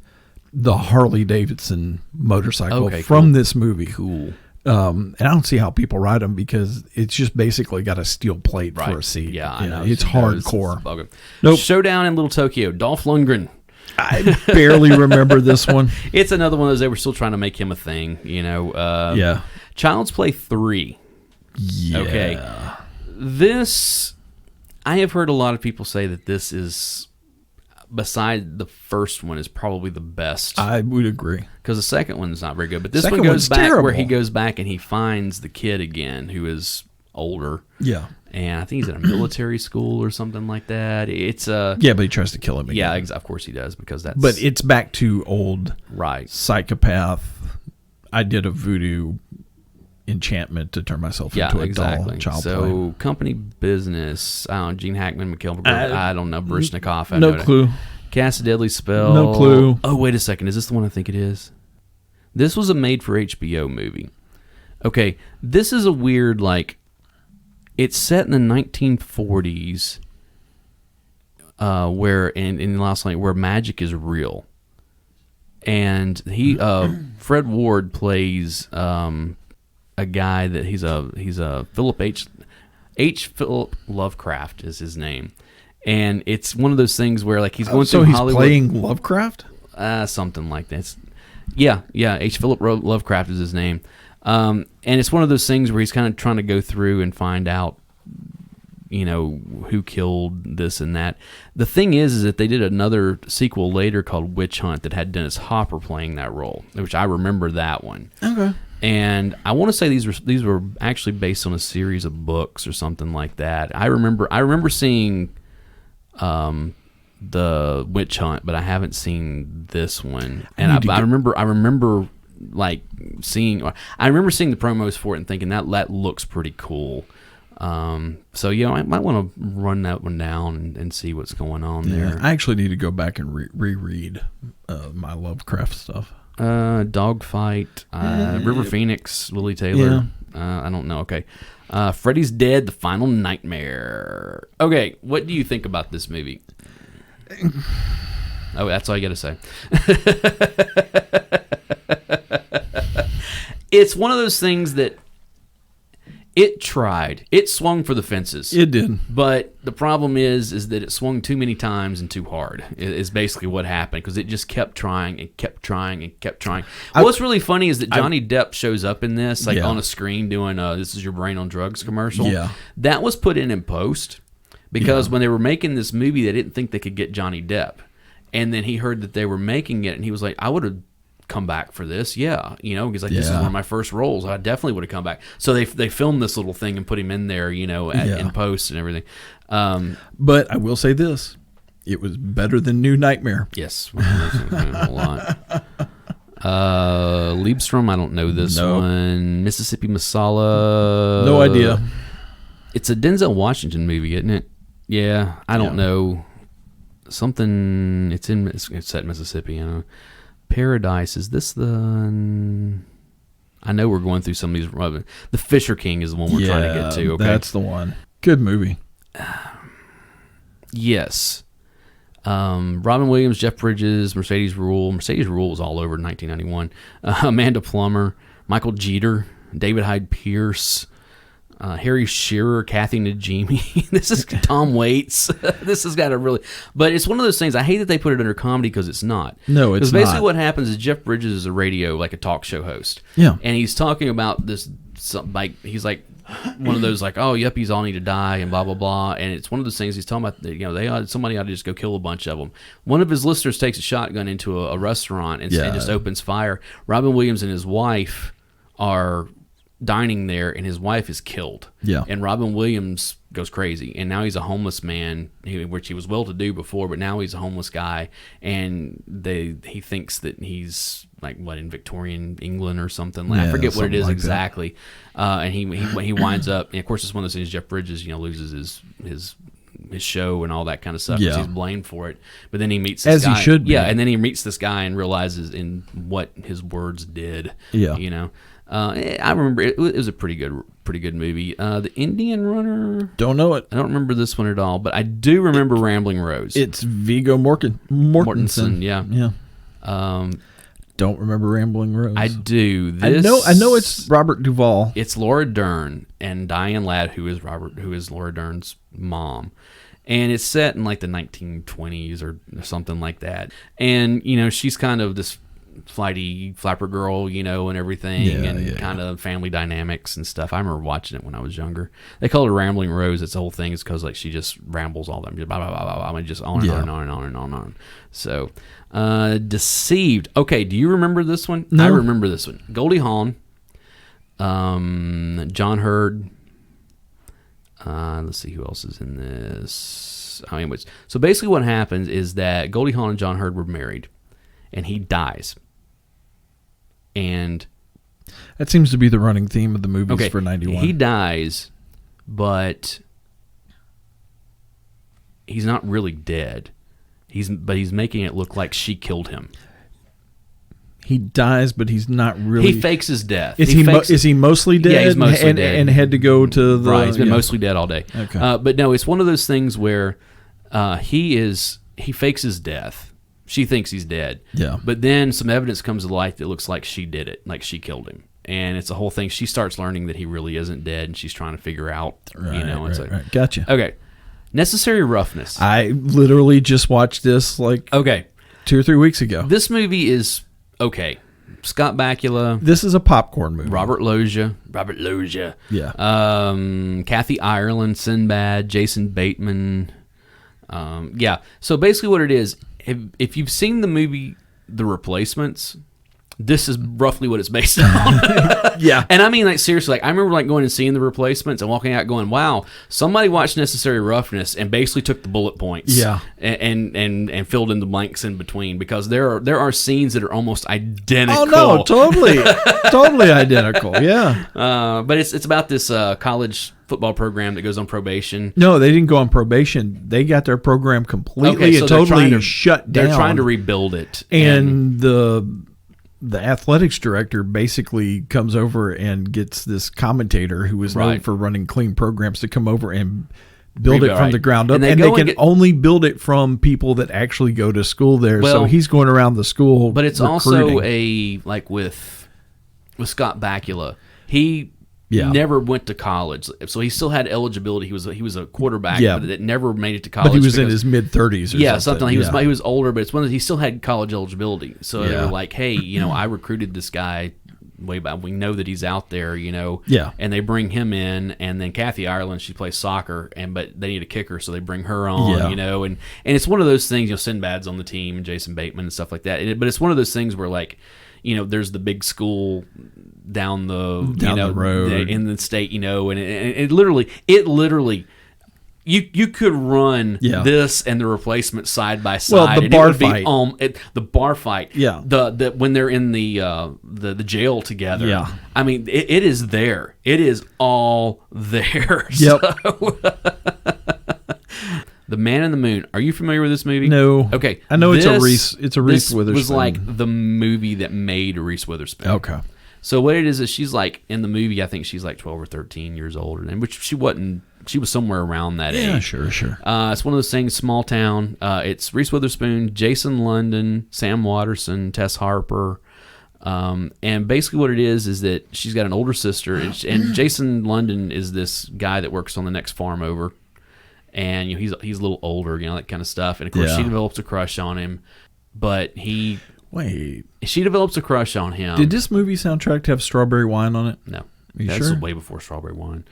the Harley Davidson motorcycle from this movie. Cool. And I don't see how people ride them because it's just basically got a steel plate for a seat. Yeah, I know. It's hardcore. Nope. Showdown in Little Tokyo. Dolph Lundgren. I barely remember this one. It's another one of those they were still trying to make him a thing. Yeah. Child's Play 3. Yeah. Okay. This, I have heard a lot of people say that this is, beside the first one, is probably the best. I would agree. Because the second one's not very good. But this one goes back terrible. Where he goes back and he finds the kid again who is older. Yeah. And I think he's in a military school or something like that. It's but he tries to kill him again. Yeah, of course he does because that's. But it's back to old psychopath. I did a voodoo enchantment to turn myself into a doll. Child play. Company Business. I don't know. Gene Hackman, McKelvey. I don't know. Baryshnikov. No clue. Cast a Deadly Spell. No clue. Oh, wait a second. Is this the one I think it is? This was a made-for-HBO movie. Okay, this is a weird, it's set in the 1940s, where in Lost Lane where magic is real, and he Fred Ward plays a guy that he's a Philip Philip Lovecraft is his name, and it's one of those things where like he's going through Hollywood. So he's playing Lovecraft, something like that. Yeah. Philip Lovecraft is his name, and it's one of those things where he's kind of trying to go through and find out, who killed this and that. The thing is that they did another sequel later called Witch Hunt that had Dennis Hopper playing that role, which I remember that one. Okay. And I want to say these were actually based on a series of books or something like that. I remember seeing the Witch Hunt, but I haven't seen this one. And I remember like seeing the promos for it and thinking that looks pretty cool. So I might want to run that one down and see what's going on there. I actually need to go back and reread my Lovecraft stuff. Dogfight, River Phoenix, Lily Taylor. Yeah. I don't know. Okay. Freddy's Dead, The Final Nightmare. Okay, what do you think about this movie? Oh, that's all you got to say. It's one of those things that it tried. It swung for the fences. It did. But the problem is that it swung too many times and too hard is basically what happened, because it just kept trying and kept trying and kept trying. What's really funny is that Johnny Depp shows up in this, on a screen doing This Is Your Brain on Drugs commercial. Yeah. That was put in post because when they were making this movie, they didn't think they could get Johnny Depp. And then he heard that they were making it, and he was like, I would have come back for this, he's like, this is one of my first roles. I definitely would have come back. So they filmed this little thing and put him in there, in post and everything. But I will say this: it was better than New Nightmare. Yes, a lot. Liebstrom, I don't know this one. Mississippi Masala, no idea. It's a Denzel Washington movie, isn't it? Yeah, I don't know. Something. It's set in Mississippi. Paradise, is this the... I know we're going through some of these... The Fisher King is the one we're trying to get to, okay? That's the one. Good movie. Yes. Robin Williams, Jeff Bridges, Mercedes Ruehl. Mercedes Ruehl was all over in 1991. Amanda Plummer, Michael Jeter, David Hyde Pierce, Harry Shearer, Kathy Najimy. This is Tom Waits. This has got a really... But it's one of those things, I hate that they put it under comedy because it's not. No, it's not. Because basically what happens is Jeff Bridges is a radio, like a talk show host. Yeah. And he's talking about this, he's like one of those like, oh, yuppies all need to die and blah, blah, blah. And it's one of those things he's talking about, somebody ought to just go kill a bunch of them. One of his listeners takes a shotgun into a restaurant and just opens fire. Robin Williams and his wife are dining there, and his wife is killed. Yeah. And Robin Williams goes crazy, and now he's a homeless man, which he was well-to-do before, but now he's a homeless guy, and he thinks that he's like in Victorian England or something. I forget what it is exactly. And he winds up, and of course it's one of those things. Jeff Bridges, loses his show and all that kind of stuff. Yeah. He's blamed for it. But then he meets this guy. As he should be. Yeah, and then he meets this guy and realizes in what his words did. Yeah. I remember it was a pretty good movie. The Indian Runner. Don't know it. I don't remember this one at all, but I do remember Rambling Rose. It's Viggo Mortensen. Yeah. Don't remember Rambling Rose. I do. I know it's Robert Duvall. It's Laura Dern and Diane Ladd, who is Laura Dern's mom. And it's set in like the 1920s or something like that. And she's kind of this flighty flapper girl, and everything, kind of family dynamics and stuff. I remember watching it when I was younger. They call it Rambling Rose. It's the whole thing is because like she just rambles all that, blah, blah, blah, blah, blah, just on and on and on and on and on and on. So, Deceived. Okay, do you remember this one? No. I remember this one. Goldie Hawn, John Hurd. Let's see who else is in this. Anyways, so basically what happens is that Goldie Hawn and John Hurd were married, and he dies. And that seems to be the running theme of the movies for 91. He dies, but he's not really dead. He's making it look like she killed him. He dies, but he's not really. He fakes his death. Is he mostly dead? Yeah, he's mostly dead. And had to go to the. Right, he's been mostly dead all day. Okay. But no, it's one of those things where he fakes his death. She thinks he's dead. Yeah. But then some evidence comes to light that looks like she did it, like she killed him. And it's a whole thing. She starts learning that he really isn't dead, and she's trying to figure out, Right. Gotcha. Okay. Necessary Roughness. I literally just watched this like 2 or 3 weeks ago. This movie is okay. Scott Bakula. This is a popcorn movie. Robert Loggia. Yeah. Kathy Ireland, Sinbad, Jason Bateman. So basically what it is, if you've seen the movie The Replacements, this is roughly what it's based on. Yeah. And I mean, like, seriously, like, I remember, like, going and seeing The Replacements and walking out going, wow, somebody watched Necessary Roughness and basically took the bullet points. Yeah. And filled in the blanks in between, because there are scenes that are almost identical. Oh, no, totally. Totally identical. Yeah. But it's about this college football program that goes on probation. No, they didn't go on probation. They got their program completely and totally shut down. They're trying to rebuild it. And the athletics director basically comes over and gets this commentator who is known for running clean programs to come over and build it from the ground up. And they can only build it from people that actually go to school there. So he's going around the school. But it's also with Scott Bakula. He never went to college, so he still had eligibility. He was a quarterback, but that never made it to college. But he was in his mid-30s or something. He was older, but it's one that he still had college eligibility. So they were like, hey, I recruited this guy way back. We know that he's out there, and they bring him in. And then Kathy Ireland, she plays soccer, but they need a kicker, so they bring her on, and it's one of those things. Sinbad's on the team, and Jason Bateman and stuff like that. But it's one of those things where, like, there's the big school down the road in the state, and it literally, you could run this and The Replacement side by side. Well, the bar fight, the bar fight, the when they're in the jail together. Yeah, I mean, it is there. It is all there. Yep. So, The Man in the Moon. Are you familiar with this movie? No. Okay. I know it's a Reese Witherspoon. This was like the movie that made Reese Witherspoon. Okay. So what it is she's like, in the movie, I think she's like 12 or 13 years old, and which she wasn't. She was somewhere around that age. Yeah, sure. It's one of those things, small town. It's Reese Witherspoon, Jason London, Sam Watterson, Tess Harper. And basically what it is that she's got an older sister, and Jason London is this guy that works on the next farm over. And he's a little older, that kind of stuff. And of course, she develops a crush on him. But she develops a crush on him. Did this movie soundtrack have Strawberry Wine on it? No, that's sure? Way before Strawberry Wine.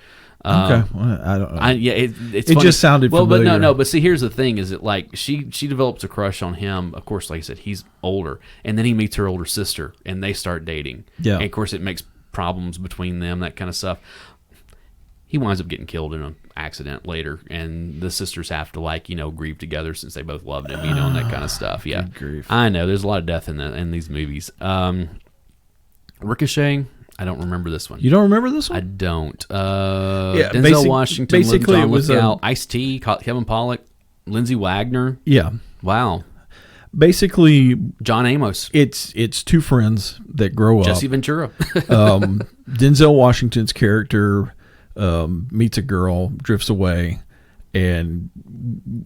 Okay, well, I don't know. It's it funny. Just sounded familiar. But no. But see, here's the thing: is that, like, she develops a crush on him. Of course, like I said, he's older, and then he meets her older sister, and they start dating. Yeah, and of course, it makes problems between them, that kind of stuff. He winds up getting killed in an accident later, and the sisters have to grieve together since they both loved him, and that kind of stuff. Yeah, good grief. I know there's a lot of death in these movies. Ricochet. I don't remember this one. You don't remember this one? I don't. Denzel Washington, basically John it was Lithgow, Ice-T, Kevin Pollak, Lindsay Wagner. Yeah. Wow. Basically, John Amos. It's two friends that grow up. Jesse Ventura. Denzel Washington's character meets a girl, drifts away, and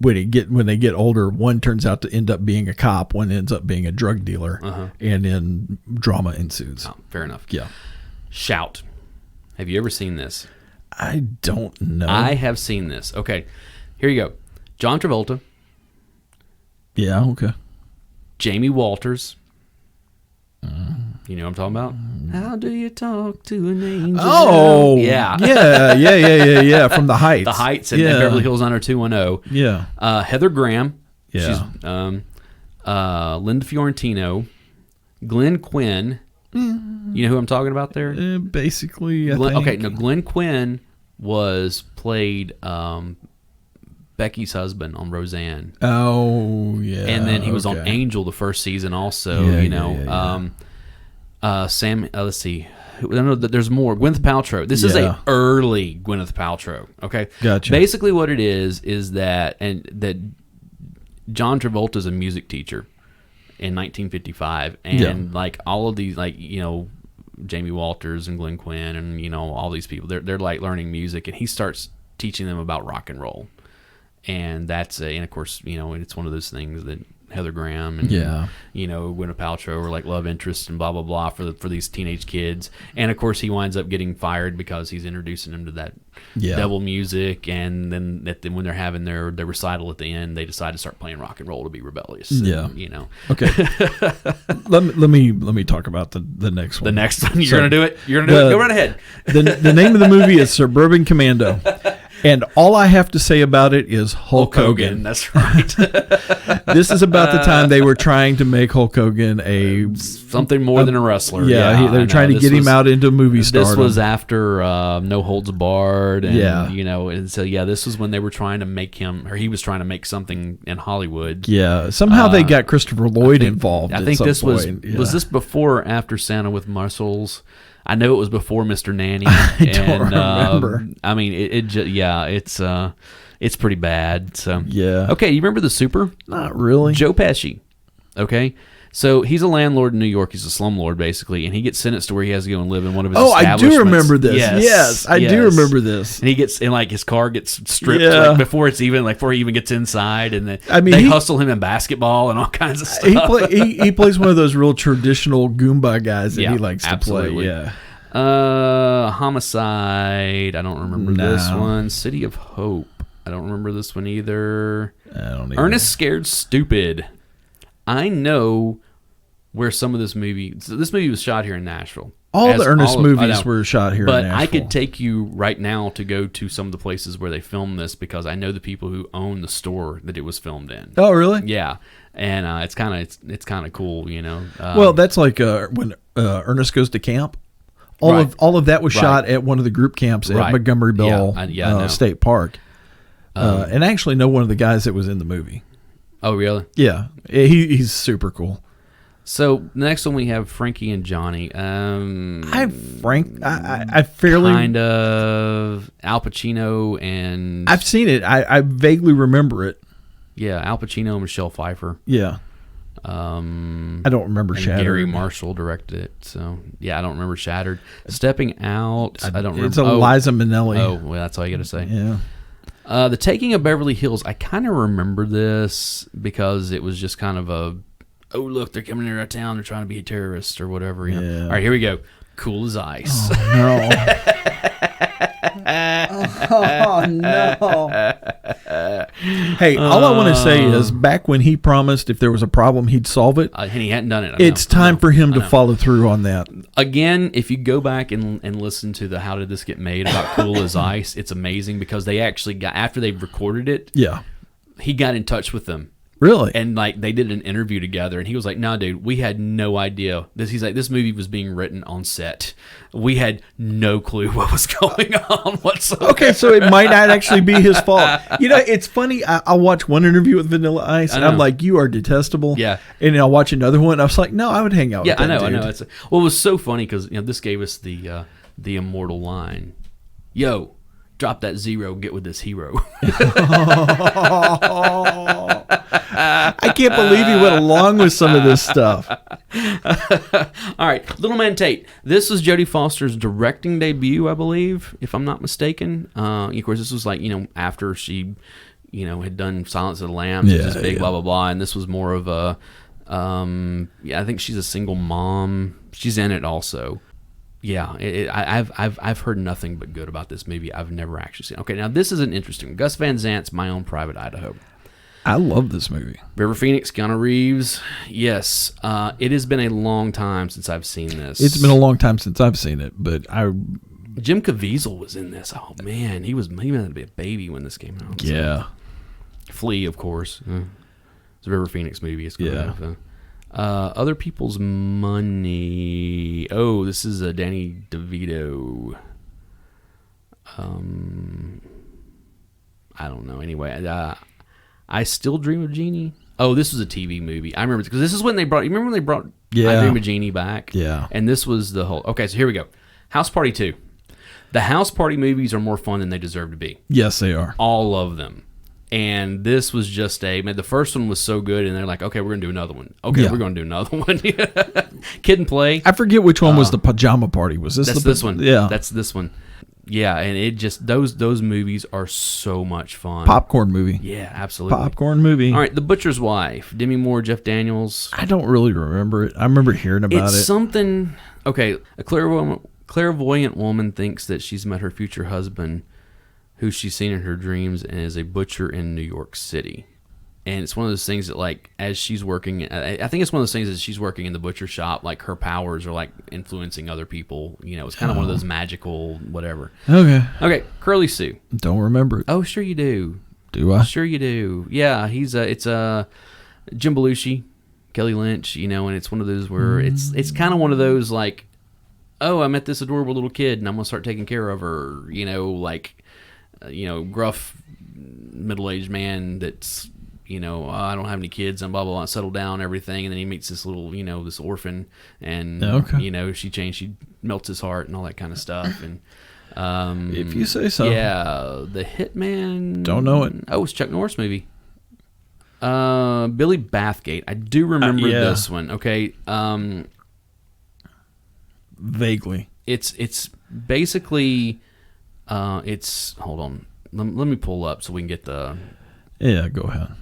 when they get older, one turns out to end up being a cop, one ends up being a drug dealer, and then drama ensues. Oh, fair enough. Yeah. Shout. Have you ever seen this? I don't know. I have seen this. Okay, here you go. John Travolta. Yeah. Okay. Jamie Walters. You know what I'm talking about? How do you talk to an angel? Oh, yeah. Yeah. From The Heights. The Heights and Beverly Hills 90210. Yeah. Heather Graham. Yeah. She's Linda Fiorentino. Glenn Quinn. You know who I'm talking about there? Basically, I think. Okay, no, Glenn Quinn played Becky's husband on Roseanne. Oh, yeah. And then he was on Angel the first season also, Sam, let's see. I know that there's more. Gwyneth Paltrow. This is a early Gwyneth Paltrow. Okay, gotcha. Basically, what it is that John Travolta's a music teacher in 1955, and like all of these, Jamie Walters and Glenn Quinn and all these people, they're like learning music, and he starts teaching them about rock and roll. And and of course, it's one of those things that Heather Graham and Gwyneth Paltrow are like love interests and blah blah blah for these teenage kids. And of course, he winds up getting fired because he's introducing them to that devil music. And then when they're having their recital at the end, they decide to start playing rock and roll to be rebellious. And, Okay. let me talk about the next one. The next one, you're gonna do it. You're gonna do it. Go right ahead. The name of the movie is Suburban Commando. And all I have to say about it is Hulk Hogan. That's right. This is about the time they were trying to make Hulk Hogan something more than a wrestler. Yeah, they were trying to get him out into movie stardom. This was after No Holds Barred. And, and so, this was when they were trying to make him, or he was trying to make something in Hollywood. Yeah, somehow they got Christopher Lloyd involved. I think this was this before or after Santa with Muscles? I know it was before Mr. Nanny. I don't remember. I mean, it's pretty bad. So yeah. Okay, you remember The Super? Not really. Joe Pesci. Okay, so he's a landlord in New York. He's a slumlord basically, and he gets sentenced to where he has to go and live in one of his establishments. I do remember this. Yes, I do remember this. And he gets his car gets stripped before he even gets inside, and they hustle him in basketball and all kinds of stuff. He plays one of those real traditional Goomba guys that he likes to play. Yeah. Homicide. I don't remember this one. City of Hope. I don't remember this one either. I don't either. Ernest Scared Stupid. I know where some of this movie was shot here in Nashville. All the Ernest movies were shot here in Nashville. But I could take you right now to go to some of the places where they filmed this because I know the people who own the store that it was filmed in. Oh, really? Yeah. And it's kind of cool, well, that's like when Ernest Goes to Camp. All of that was shot at one of the group camps at Montgomery Bell State Park. And I actually know one of the guys that was in the movie. Oh, really? Yeah. He's super cool. So the next one we have Frankie and Johnny. I fairly kind of Al Pacino and I've seen it. I vaguely remember it. Yeah, Al Pacino and Michelle Pfeiffer. Yeah. I don't remember Shattered. Gary Marshall directed it, so yeah, I don't remember Shattered. Stepping Out, I don't remember. It's Liza Minnelli. Oh, well, that's all you got to say. Yeah. The Taking of Beverly Hills, I kind of remember this because it was just kind of oh, look, they're coming into our town, they're trying to be a terrorist or whatever. Yeah. All right, here we go. Cool as Ice. Oh, no. Oh, no. Hey, all I want to say is back when he promised if there was a problem, he'd solve it. And he hadn't done it. It's time for him to follow through on that. Again, if you go back and listen to the How Did This Get Made about Cool as Ice, it's amazing because they actually got, after they recorded it, he got in touch with them. Really? And they did an interview together, and he was like, "No, dude, we had no idea." He's like, "This movie was being written on set. We had no clue what was going on whatsoever." Okay, so it might not actually be his fault. It's funny. I'll watch one interview with Vanilla Ice, and I'm like, "You are detestable." Yeah. And then I'll watch another one. And I was like, "No, I would hang out with that dude." I know. It was so funny because this gave us the immortal line, "Yo, drop that zero, get with this hero." I can't believe he went along with some of this stuff. All right, Little Man Tate. This was Jodie Foster's directing debut, I believe, if I'm not mistaken. Of course, this was after she, had done Silence of the Lambs, which is big, blah blah blah, and this was more of a, I think she's a single mom. She's in it also. Yeah, I've heard nothing but good about this movie. I've never actually seen it. Okay, now this is an interesting. Gus Van Zant's My Own Private Idaho. I love this movie. River Phoenix, Keanu Reeves. Yes, it has been a long time since I've seen this. It's been a long time since I've seen it, but Jim Caviezel was in this. Oh man, he meant to be a baby when this came out. Yeah. So. Flea, of course. It's a River Phoenix movie. It's good. Other People's Money. Oh, this is a Danny DeVito. I don't know. Anyway, I Still Dream of Jeannie. Oh, this was a TV movie. I remember because this is when they brought. You remember when they brought I Dream of Jeannie back? Yeah. And this was the whole. Okay, so here we go. House Party 2. The House Party movies are more fun than they deserve to be. Yes, they are. All of them. And this was just the first one was so good, and they're like, okay, we're going to do another one. Okay, we're going to do another one. Kid and Play. I forget which one was the pajama party. Was this this one? Yeah. That's this one. Yeah, and it just, those movies are so much fun. Popcorn movie. Yeah, absolutely. Popcorn movie. All right, The Butcher's Wife. Demi Moore, Jeff Daniels. I don't really remember it. I remember hearing about it. It's something, okay, a clairvoyant woman thinks that she's met her future husband, who she's seen in her dreams, and is a butcher in New York City. And it's one of those things that, like, as she's working, I think it's one of those things that she's working in the butcher shop, like, her powers are, like, influencing other people. You know, it's kind of one of those magical whatever. Okay, Curly Sue. Don't remember it. Oh, sure you do. Do I? Sure you do. Yeah, it's Jim Belushi, Kelly Lynch, you know, and it's one of those where it's kind of one of those, like, oh, I met this adorable little kid, and I'm going to start taking care of her, you know, like, gruff middle-aged man that's, you know, I don't have any kids and blah, blah, blah, settle down, everything. And then he meets this little, you know, this orphan, and, you know, she melts his heart and all that kind of stuff. And if you say so. Yeah, The Hitman. Don't know it. Oh, it's a Chuck Norris movie. Billy Bathgate. I do remember this one. Okay. Vaguely. It's basically... hold on. Let me pull up so we can get the... Yeah, go ahead.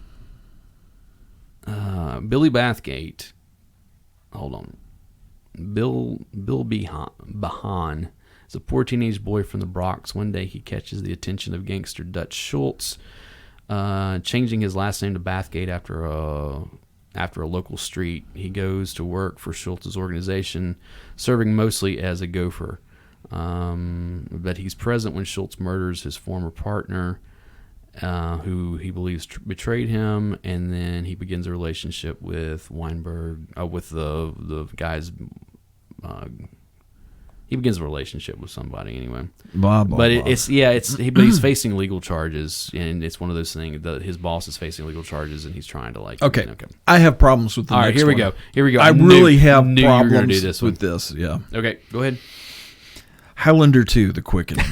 Billy Bathgate. Hold on. Bill Bahan is a poor teenage boy from the Bronx. One day he catches the attention of gangster Dutch Schultz, changing his last name to Bathgate after a local street. He goes to work for Schultz's organization, serving mostly as a gopher. But he's present when Schultz murders his former partner, who he believes betrayed him, and then he begins a relationship with Weinberg, with the guy's. He begins a relationship with somebody anyway. Blah, blah, but blah. But he's facing legal charges, and it's one of those things that his boss is facing legal charges, and he's trying to like. Okay. I have problems with the All right, next here we one. go. Here we go. I really have knew you were gonna problems do this one. with this. Yeah. Okay, go ahead. Highlander 2, The Quickening.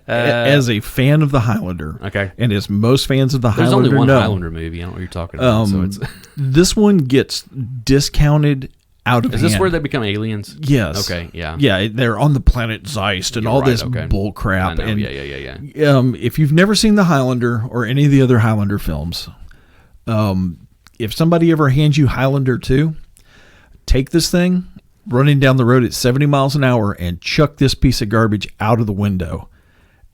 As a fan of the Highlander, okay, and as most fans of the There's Highlander only one know, Highlander movie. I don't know what you're talking about. So it's this one gets discounted out of Is hand. this where they become aliens? Yes. Okay, yeah. Yeah, they're on the planet Zeist and You're all right, this okay. bull crap. I know, And, yeah. if you've never seen The Highlander or any of the other Highlander films, if somebody ever hands you Highlander 2, take this thing, running down the road at 70 miles an hour, and chuck this piece of garbage out of the window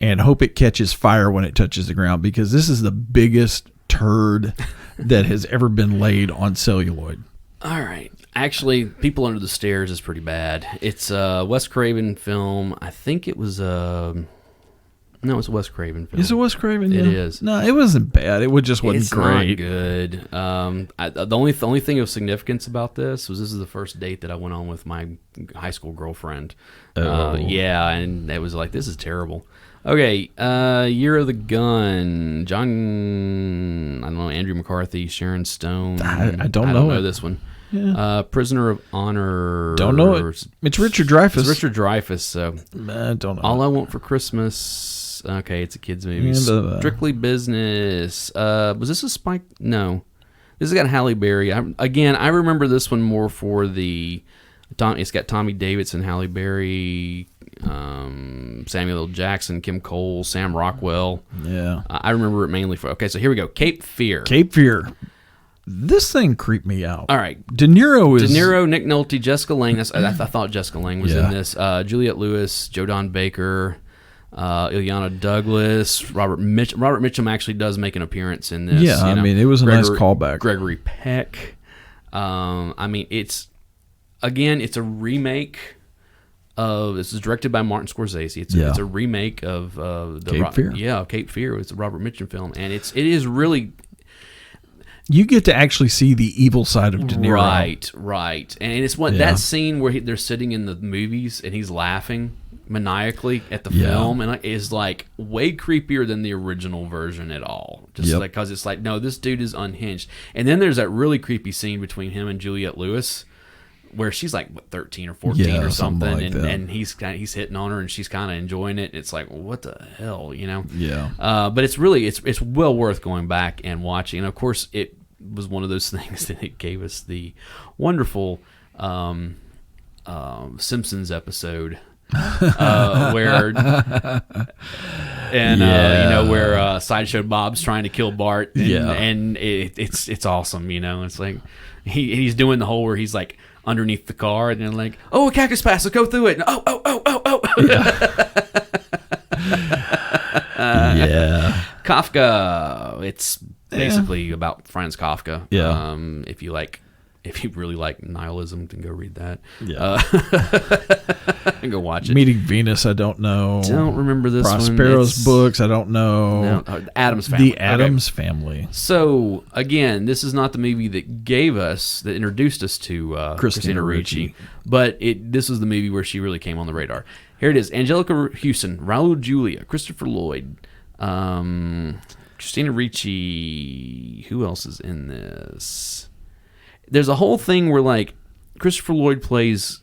and hope it catches fire when it touches the ground, because this is the biggest turd that has ever been laid on celluloid. All right. Actually, People Under the Stairs is pretty bad. It's a Wes Craven film. I think it was no, it's a Wes Craven film. Is it Wes Craven? It Yeah. is. No, it wasn't bad. It just wasn't It's great. not good. The only thing of significance about this is the first date that I went on with my high school girlfriend. Yeah, and it was like, this is terrible. Okay, Year of the Gun. I don't know, Andrew McCarthy, Sharon Stone. I don't know this one. Yeah. Prisoner of Honor. Don't know it. It's Richard Dreyfuss. It's Richard Dreyfuss. So I don't know. All I Want for Christmas. Okay, it's a kid's movie. Yeah, Strictly Business. Was this a Spike? No. This has got Halle Berry. I remember this one more for the... It's got Tommy Davidson, Halle Berry, Samuel L. Jackson, Kim Cole, Sam Rockwell. Yeah. I remember it mainly for... Okay, so here we go. Cape Fear. Cape Fear. This thing creeped me out. All right. De Niro, Nick Nolte, Jessica Lange. I thought Jessica Lange was in this. Juliette Lewis, Joe Don Baker, Ileana Douglas, Robert Mitchum. Robert Mitchum actually does make an appearance in this. Yeah, it was a nice callback. Gregory Peck. It's a remake of... This is directed by Martin Scorsese. It's a remake of Cape Fear. Yeah, Cape Fear. It's a Robert Mitchum film, and it is really... You get to actually see the evil side of De Niro. Right. And it's that scene where they're sitting in the movies and he's laughing maniacally at the film, and is like way creepier than the original version at all. Just because it's like, no, this dude is unhinged. And then there's that really creepy scene between him and Juliette Lewis where she's like 13 or 14 or something, like and he's hitting on her, and she's kind of enjoying it. It's like, what the hell, Yeah. But it's really it's well worth going back and watching. And of course, it was one of those things that it gave us the wonderful Simpsons episode where where Sideshow Bob's trying to kill Bart, and it's awesome. It's like he's doing the whole where he's like underneath the car, and they're like, "Oh, a cactus pass, let's go through it." And, oh. Yeah. Kafka. It's basically about Franz Kafka. Yeah. If you really like nihilism, then go read that. Yeah. And go watch it. Meeting Venus, I don't know. Don't remember this Prospero's books, I don't know. No, Addams Family. The Addams Family. So, again, this is not the movie that introduced us to Christina Ricci, but this was the movie where she really came on the radar. Here it is. Angelica Houston, Raul Julia, Christopher Lloyd, Christina Ricci. Who else is in this? There's a whole thing where, like, Christopher Lloyd plays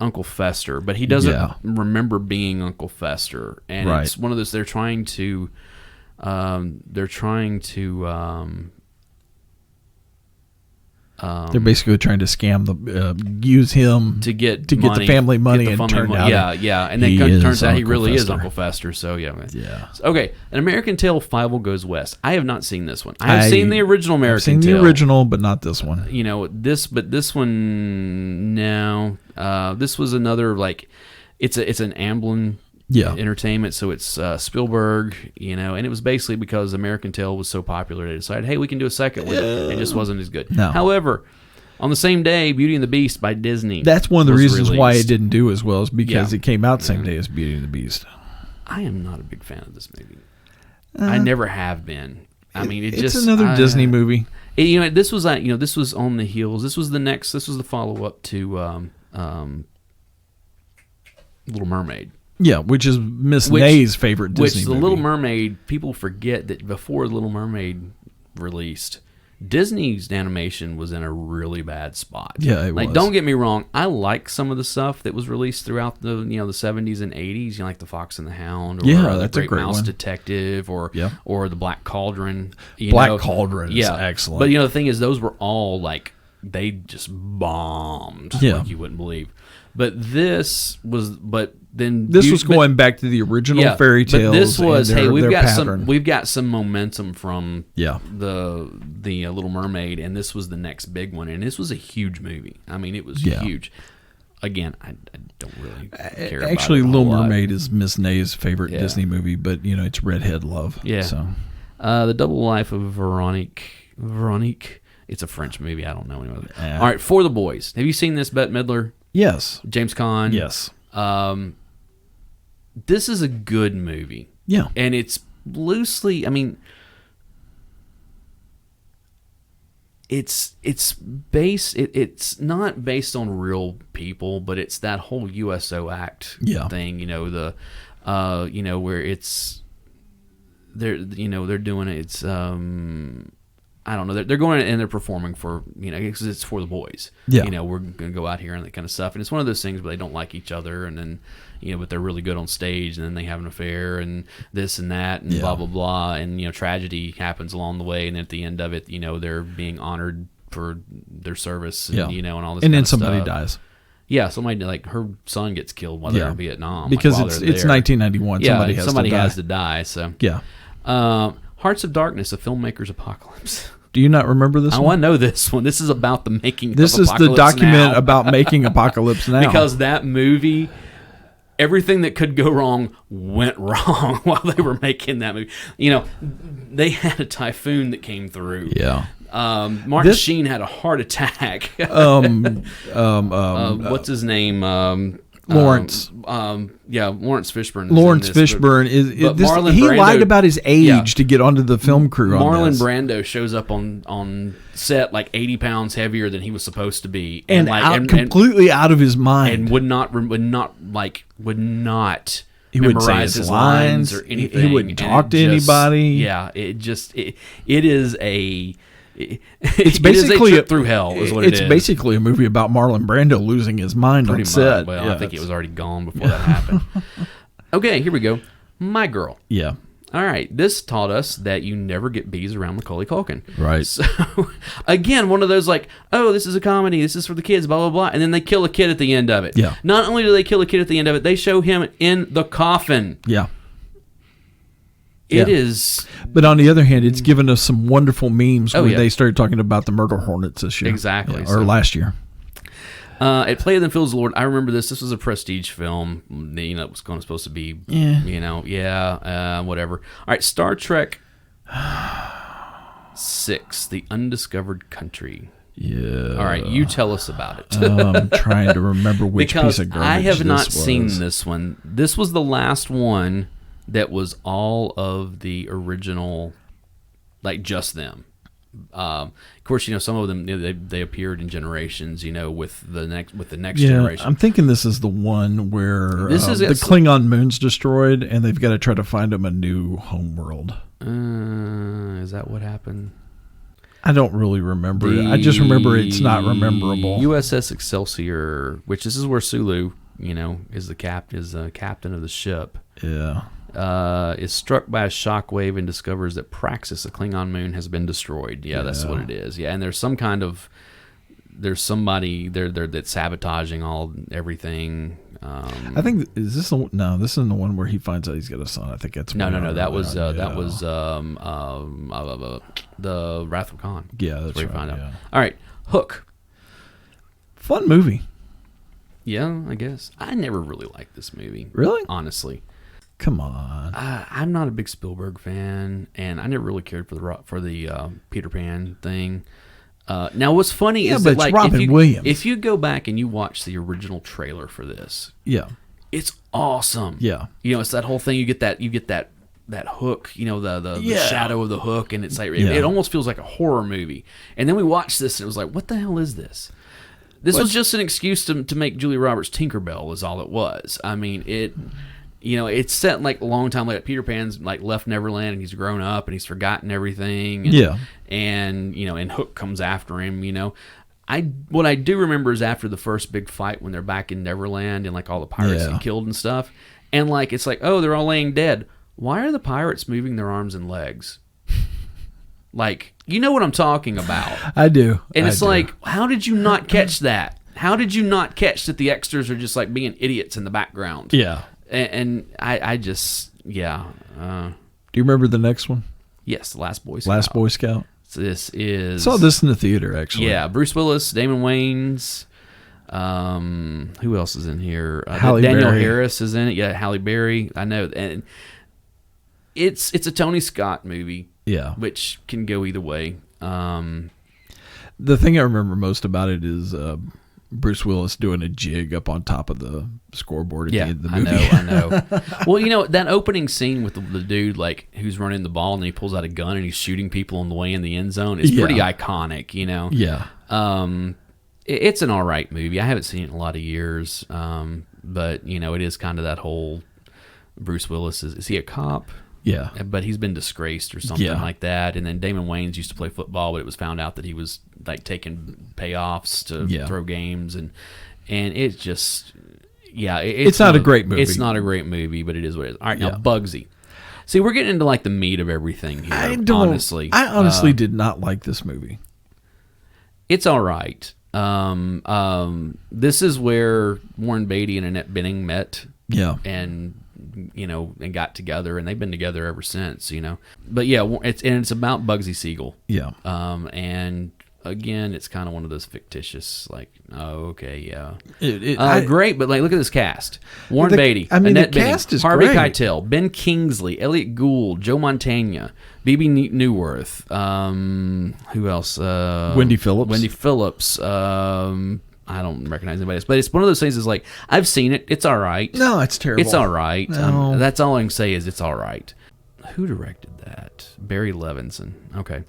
Uncle Fester, but he doesn't remember being Uncle Fester, and it's one of those. They're trying to they're basically trying to scam use him to get the family money, and turn out and then it turns out he really is Uncle Fester. So okay. An American Tale: Five Will Goes West. I have not seen this one. I have seen the original American Tale. The original, but not this one. This one now. This was another, like, it's an Amblin Entertainment, so it's Spielberg, and it was basically because American Tail was so popular, they decided, hey, we can do a second one. It just wasn't as good. No. However, on the same day, Beauty and the Beast by Disney. That's one of the reasons why it didn't do as well, is because it came out the same day as Beauty and the Beast. I am not a big fan of this movie. I never have been. I mean, it's another Disney movie. This was this was on the heels. This was the follow up to Little Mermaid. Yeah, which is Miss Nay's favorite Disney movie. The Little Mermaid, people forget that before Little Mermaid released, Disney's animation was in a really bad spot. Yeah, it was. Don't get me wrong, I like some of the stuff that was released throughout the the 70s and 80s, like The Fox and the Hound, or that's The a great Mouse one. Detective, or The Black Cauldron. Cauldron is excellent. But the thing is, those were all like, they just bombed like you wouldn't believe. But this was, going back to the original fairy tales. But this was, pattern. we've got some momentum from the Little Mermaid, and this was the next big one, and this was a huge movie. I mean, it was huge. Again, I don't really care. Actually, about it Little Mermaid is Miss Nay's favorite Disney movie, but it's redhead love. Yeah. So, The Double Life of Veronique. It's a French movie. I don't know anymore. All right, For the Boys. Have you seen this, Bette Midler? Yes. James Caan? Yes. This is a good movie. Yeah. And it's loosely, it's not based on real people, but it's that whole USO Act thing, where it's they're doing it. It's I don't know. They're going and they're performing for, because it's for the boys. Yeah. We're going to go out here and that kind of stuff. And it's one of those things where they don't like each other, and then, but they're really good on stage, and then they have an affair and this and that and blah, blah, blah. And, tragedy happens along the way. And at the end of it, they're being honored for their service and, and all this and then kind of somebody stuff. dies. Yeah, somebody, like, her son gets killed while they're in Vietnam. Because it's 1991. Yeah, somebody has to die. So yeah. Hearts of Darkness, a filmmaker's apocalypse. Do you not remember this one? I want to know this one. This is about the making This of is Apocalypse the document Now. about making Apocalypse Now. Because that movie, everything that could go wrong went wrong while they were making that movie. They had a typhoon that came through. Yeah. Martin Sheen had a heart attack. What's his name? Lawrence. Lawrence Fishburne. Lawrence Fishburne he lied about his age to get onto the film crew. Marlon Brando shows up on set like 80 pounds heavier than he was supposed to be, and completely out of his mind, and would not he memorize say his lines or anything. He wouldn't talk to anybody. Yeah, it is a. it's basically a trip through hell. Is what it's basically a movie about Marlon Brando losing his mind on set. Well, yeah, I think it was already gone before that happened. Okay, here we go. My Girl. Yeah. All right, this taught us that you never get bees around Macaulay Culkin. Right. So, again, one of those like, oh, this is a comedy, this is for the kids, blah, blah, blah, and then they kill a kid at the end of it. Yeah. Not only do they kill a kid at the end of it, they show him in the coffin. Yeah. It is... But on the other hand, it's given us some wonderful memes where they started talking about the murder hornets this year. Exactly. Or last year. At Play Than Fields the Lord, I remember this. This was a prestige film. It was supposed to be, whatever. All right, Star Trek 6, The Undiscovered Country. Yeah. All right, you tell us about it. I'm trying to remember which piece of garbage I have not this was. seen this one. This was the last one that was all of the original, like just them. Of course, some of them they appeared in Generations. With the next generation. I'm thinking this is the one where the Klingon moon's destroyed, and they've got to try to find them a new homeworld. Is that what happened? I don't really remember it. I just remember it's not rememberable. USS Excelsior, which this is where Sulu, is the captain of the ship. Yeah. Is struck by a shockwave and discovers that Praxis, a Klingon moon, has been destroyed. Yeah, that's what it is. Yeah, and there's somebody there that's sabotaging everything. I think this isn't the one where he finds out he's got a son. I think that's no. That was the Wrath of Khan. Yeah, that's where right. You find out. Yeah. All right, Hook. Fun movie. Yeah, I guess I never really liked this movie. Really? Honestly. Come on. I'm not a big Spielberg fan, and I never really cared for the Peter Pan thing. Now, what's funny is that Robin Williams. If you go back and you watch the original trailer for this, it's awesome. Yeah, it's that whole thing. You get that hook. The shadow of the hook, and it's like it almost feels like a horror movie. And then we watched this, and it was like, what the hell is this? This was just an excuse to make Julia Roberts Tinkerbell. Is all it was. I mean it. It's set like a long time later. Peter Pan's like left Neverland and he's grown up and he's forgotten everything. And Hook comes after him. What I do remember is after the first big fight when they're back in Neverland and like all the pirates get killed and stuff. And like it's like, oh, they're all laying dead. Why are the pirates moving their arms and legs? Like, you know what I'm talking about. I do. And it's like, how did you not catch that? How did you not catch that the extras are just like being idiots in the background? Yeah. And I just, Do you remember the next one? Yes, Last Boy Scout. Last Boy Scout. This is... I saw this in the theater, actually. Yeah, Bruce Willis, Damon Wayans. Who else is in here? Halle Daniel Berry. Harris is in it. Yeah, Halle Berry. I know. And it's a Tony Scott movie. Yeah. Which can go either way. The thing I remember most about it is... Bruce Willis doing a jig up on top of the scoreboard at the end of the movie. I know. Well, that opening scene with the dude like who's running the ball and he pulls out a gun and he's shooting people on the way in the end zone is pretty iconic, Yeah. It's an all right movie. I haven't seen it in a lot of years, but it is kind of that whole Bruce Willis is he a cop? Yeah. But he's been disgraced or something like that. And then Damon Wayans used to play football, but it was found out that he was like taking payoffs to throw games. And it's just, it's not a great movie. It's not a great movie, but it is what it is. All right, now Bugsy. See, we're getting into like the meat of everything here, honestly. I honestly did not like this movie. It's all right. This is where Warren Beatty and Annette Bening met. Yeah. And got together, and they've been together ever since, But yeah, it's about Bugsy Siegel. Yeah. And again, it's kind of one of those fictitious, like, oh, okay, yeah. Great, but like, look at this cast: Warren Beatty, Annette the cast Bening, is Harvey great. Keitel, Ben Kingsley, Elliot Gould, Joe Mantegna, B.B. Newworth. Who else? Wendy Phillips. I don't recognize anybody else, but it's one of those things. Is like, I've seen it. It's all right. No, it's terrible. It's all right. No. That's all I can say is it's all right. Who directed that? Barry Levinson. Okay.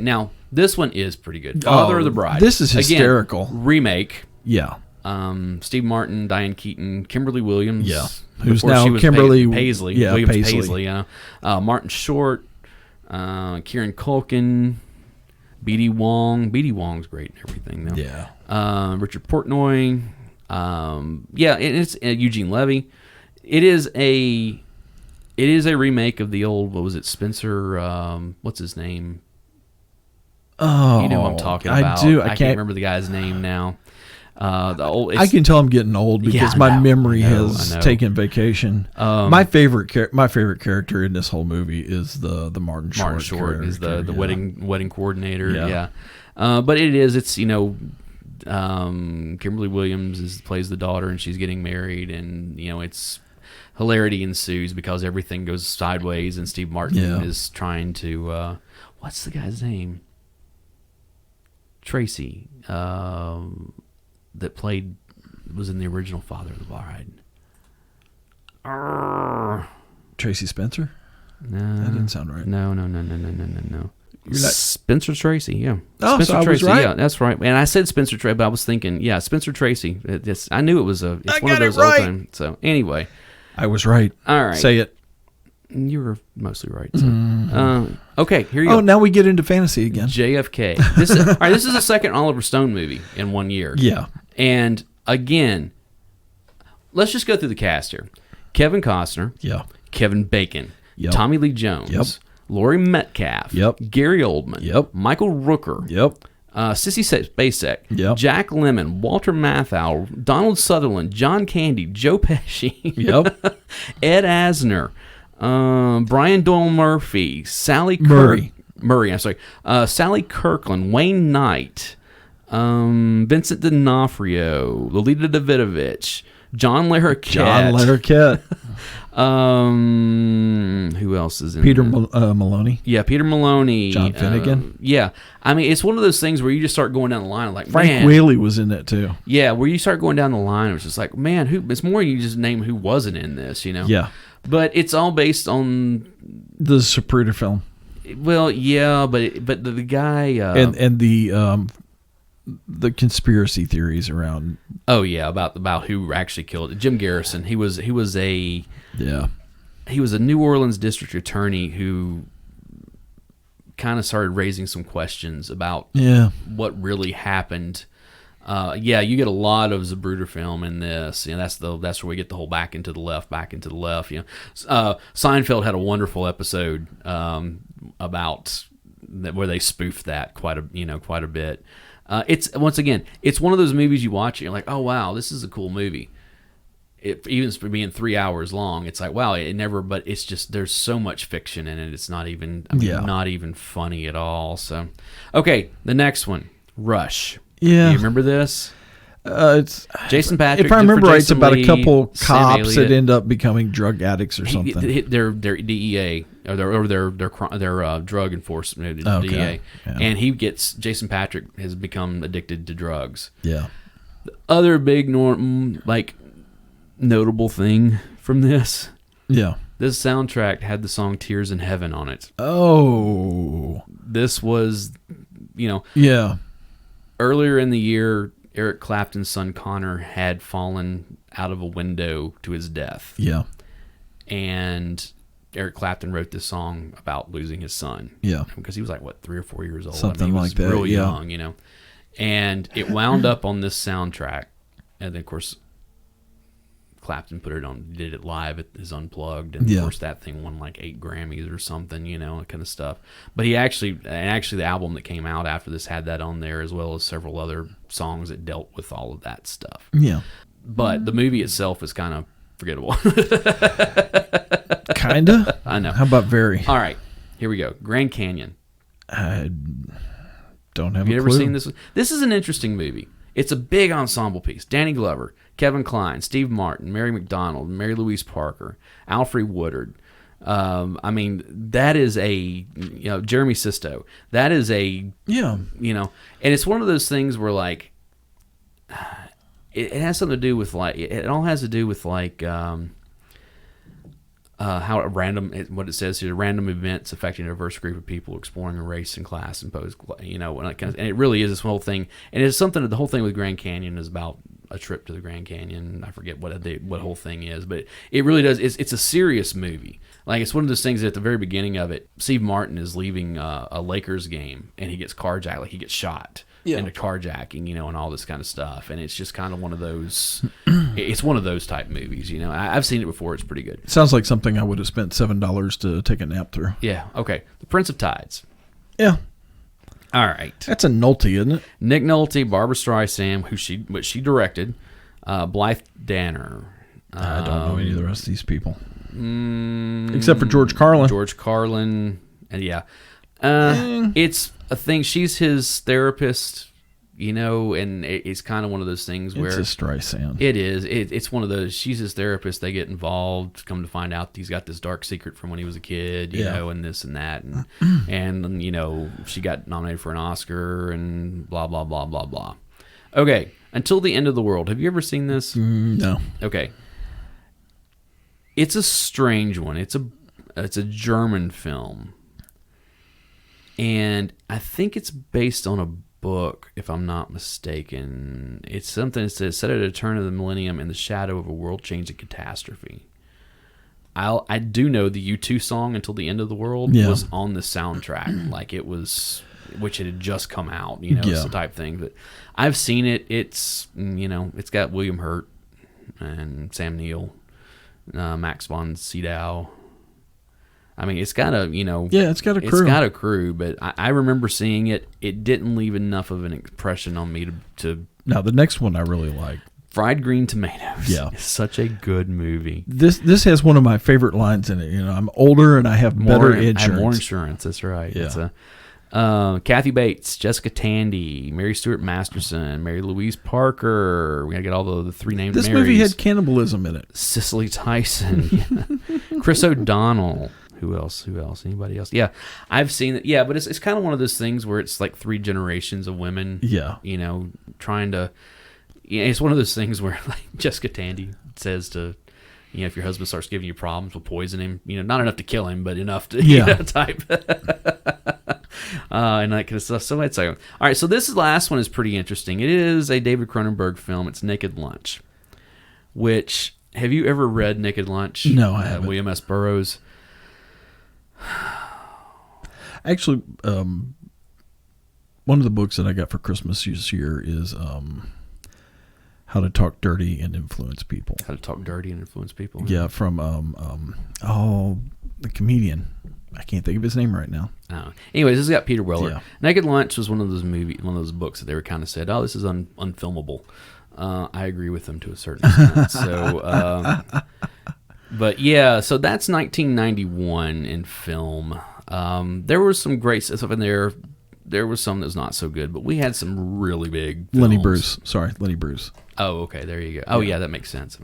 Now this one is pretty good. Father of the Bride. This is hysterical. Again, remake. Yeah. Steve Martin, Diane Keaton, Kimberly Williams. Yeah. Who's now Kimberly Paisley? Yeah, Williams Paisley. Martin Short, Kieran Culkin. B.D. Wong. B.D. Wong's great and everything, though. Yeah. Richard Portnoy. It's Eugene Levy. It is a remake of the old, what was it, Spencer, what's his name? Oh, you know what I'm talking about. I do. I can't remember the guy's name now. I can tell I'm getting old because my memory has taken vacation. My favorite character in this whole movie is the Martin Short. Martin Short is the wedding coordinator. Yeah. But it's Kimberly Williams plays the daughter, and she's getting married, and it's hilarity ensues because everything goes sideways, and Steve Martin is trying to what's the guy's name? Tracy. That was in the original Father of the Bride. Tracy Spencer? No. That didn't sound right. No. Spencer Tracy, yeah. Oh, Spencer so I Tracy, was right. Yeah, that's right. And I said Spencer Tracy, but I was thinking, Spencer Tracy. I knew it was it's one of those old times. So anyway. I was right. All right. Say it. You were mostly right. So. Okay, here you go. Oh, now we get into fantasy again. JFK. This is the second Oliver Stone movie in 1 year. Yeah. And again, let's just go through the cast here. Kevin Costner. Yeah. Kevin Bacon. Yep. Tommy Lee Jones. Yep. Laurie Metcalf. Yep. Gary Oldman. Yep. Michael Rooker. Yep. Sissy Spacek. Yep. Jack Lemmon. Walter Matthau. Donald Sutherland. John Candy. Joe Pesci. Yep. Ed Asner. Brian Doyle Murphy. Murray, I'm sorry. Sally Kirkland. Wayne Knight. Vincent D'Onofrio. Lolita Davidovich. John Larroquette. Who else is in Peter Maloney. Yeah, Peter Maloney. John Finnegan. Yeah. I mean, it's one of those things where you just start going down the line like, Frank Whaley was in it too. Yeah, where you start going down the line, it's just like, man, it's more you just name who wasn't in this, Yeah. But it's all based on the Zapruder film. Well, yeah, but the guy and the conspiracy theories around. Oh yeah, about who actually killed it. Jim Garrison. He was a New Orleans district attorney who kind of started raising some questions about what really happened. You get a lot of Zapruder film in this. That's where we get the whole back into the left. Seinfeld had a wonderful episode about where they spoofed that quite a bit. It's one of those movies you watch and you're like, oh wow, this is a cool movie. Even for being 3 hours long, it's like, wow, but it's just, there's so much fiction in it. It's not even, not even funny at all. So, okay, the next one, Rush. Yeah. Do you remember this? It's Jason Patrick. If I remember right, it's about Lee, a couple Sam cops Elliott. that end up becoming drug addicts or something. They're DEA or their drug enforcement DEA, Yeah. and Jason Patrick has become addicted to drugs. Yeah. The other big notable thing from this. Yeah. This soundtrack had the song "Tears in Heaven" on it. Oh. This was, Yeah. Earlier in the year, Eric Clapton's son Connor had fallen out of a window to his death. Yeah. And Eric Clapton wrote this song about losing his son. Yeah. Because he was 3 or 4 years old. Something he was like that. Real young, And it wound up on this soundtrack. And then, of course, Clapton did it live at his Unplugged, and of course that thing won 8 Grammys or something, that kind of stuff. But the album that came out after this had that on there, as well as several other songs that dealt with all of that stuff. Yeah. But the movie itself is kind of forgettable. Kinda? I know. How about very? All right, here we go. Grand Canyon. I don't have Have you a ever clue. seen this? This is an interesting movie. It's a big ensemble piece. Danny Glover, Kevin Kline, Steve Martin, Mary McDonald, Mary Louise Parker, Alfre Woodard. That is a, Jeremy Sisto. That is a, and it's one of those things where it has something to do with it all has to do with how what it says here, random events affecting a diverse group of people exploring a race and class imposed, and it really is this whole thing. And it's something, the whole thing with Grand Canyon is about a trip to the Grand Canyon. I forget what whole thing is, but it really does. It's a serious movie. Like, it's one of those things that at the very beginning of it, Steve Martin is leaving a Lakers game, and he gets carjacked, like he gets shot into carjacking, and all this kind of stuff. And it's just kind of one of those, it's one of those type movies, I've seen it before. It's pretty good. Sounds like something I would have spent $7 to take a nap through. Yeah, okay. The Prince of Tides. Yeah. All right. That's a Nolte, isn't it? Nick Nolte, Barbara Streisand, which she directed, Blythe Danner. I don't know any of the rest of these people. Except for George Carlin. George Carlin, and yeah. It's a thing. She's his therapist, and it's kind of one of those things where... It's a Streisand. It is. It's one of those... She's his therapist. They get involved, come to find out he's got this dark secret from when he was a kid, you know, and this and that. And she got nominated for an Oscar and blah, blah, blah, blah, blah. Okay. Until the End of the World. Have you ever seen this? No. Okay. It's a strange one. It's a German film. And I think it's based on a book, if I'm not mistaken. It's something that says, set at a turn of the millennium in the shadow of a world-changing catastrophe. I do know the U2 song, Until the End of the World, was on the soundtrack. Like, it was, which it had just come out, it's the type thing. But I've seen it. It's, it's got William Hurt and Sam Neill, Max von Sydow. I mean, it's got a, it's got a crew. It's got a crew, but I remember seeing it. It didn't leave enough of an impression on me to Now, the next one I really like. Fried Green Tomatoes. Yeah. It's such a good movie. This has one of my favorite lines in it. I'm older and I have better insurance. I have more insurance. That's right. Yeah. It's Kathy Bates, Jessica Tandy, Mary Stuart Masterson, Mary Louise Parker. We got to get all the three named This Marys. movie had cannibalism in it. Cicely Tyson. Chris O'Donnell. Who else? Anybody else? Yeah, I've seen it. Yeah, but it's kind of one of those things where it's like three generations of women. Yeah. Trying to... it's one of those things where like Jessica Tandy says to... if your husband starts giving you problems, we'll poison him. Not enough to kill him, but enough to type. And that kind of stuff. So it's like, all right. So this last one is pretty interesting. It is a David Cronenberg film. It's Naked Lunch. Which, have you ever read Naked Lunch? No, I haven't. William S. Burroughs. Actually, one of the books that I got for Christmas this year is How to Talk Dirty and Influence People. How to Talk Dirty and Influence People. Yeah, from the comedian. I can't think of his name right now. Anyways, this has got Peter Weller. Yeah. Naked Lunch was one of those books that they were kind of said, oh, this is unfilmable. I agree with them to a certain extent. So, but yeah, so that's 1991 in film. There was some great stuff in there. There was some that was not so good, but we had some really big films. Lenny Bruce. Oh, okay, there you go. Oh, yeah, that makes sense. So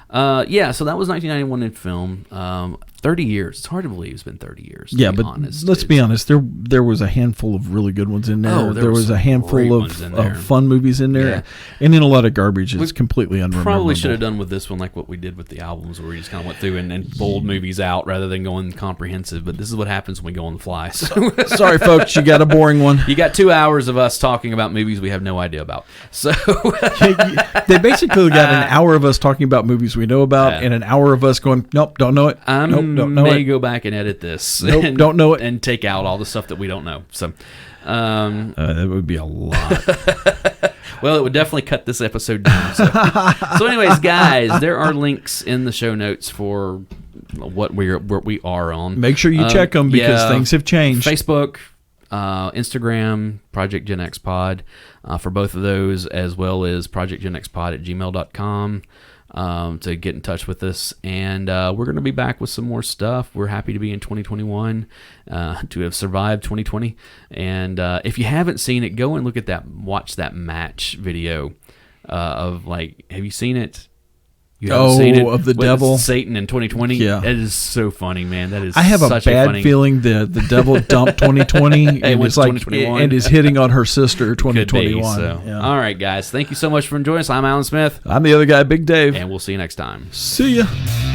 that was 1991 in film. 30 years. It's hard to believe it's been 30 years. Yeah, but let's be honest. There was a handful of really good ones in there. Oh, there was a handful of fun movies in there, and then a lot of garbage. It's completely unrememberable. Probably should have done with this one like what we did with the albums, where we just kind of went through and pulled movies out rather than going comprehensive. But this is what happens when we go on the fly. So. Sorry, folks, you got a boring one. You got 2 hours of us talking about movies we have no idea about. So they basically got an hour of us talking about movies we know about, and an hour of us going, nope, don't know it. Nope, don't know it. Go back and edit this. Nope, don't know it. And take out all the stuff that we don't know. So that would be a lot. Well, it would definitely cut this episode down. So anyways, guys, there are links in the show notes for what we are on. Make sure you check them because things have changed. Facebook, Instagram, projectgenxpod for both of those, as well as projectgenxpod@gmail.com. To get in touch with us, and we're going to be back with some more stuff. We're happy to be in 2021, to have survived 2020, and if you haven't seen it, go and watch that match video of have you seen it? You haven't seen it of the devil Satan in 2020. Yeah, that is so funny, man. That is. I have a bad feeling that the devil dumped 2020 and was and is hitting on her sister 2021. Yeah. All right, guys. Thank you so much for joining us. I'm Alan Smith. I'm the other guy, Big Dave, and we'll see you next time. See ya.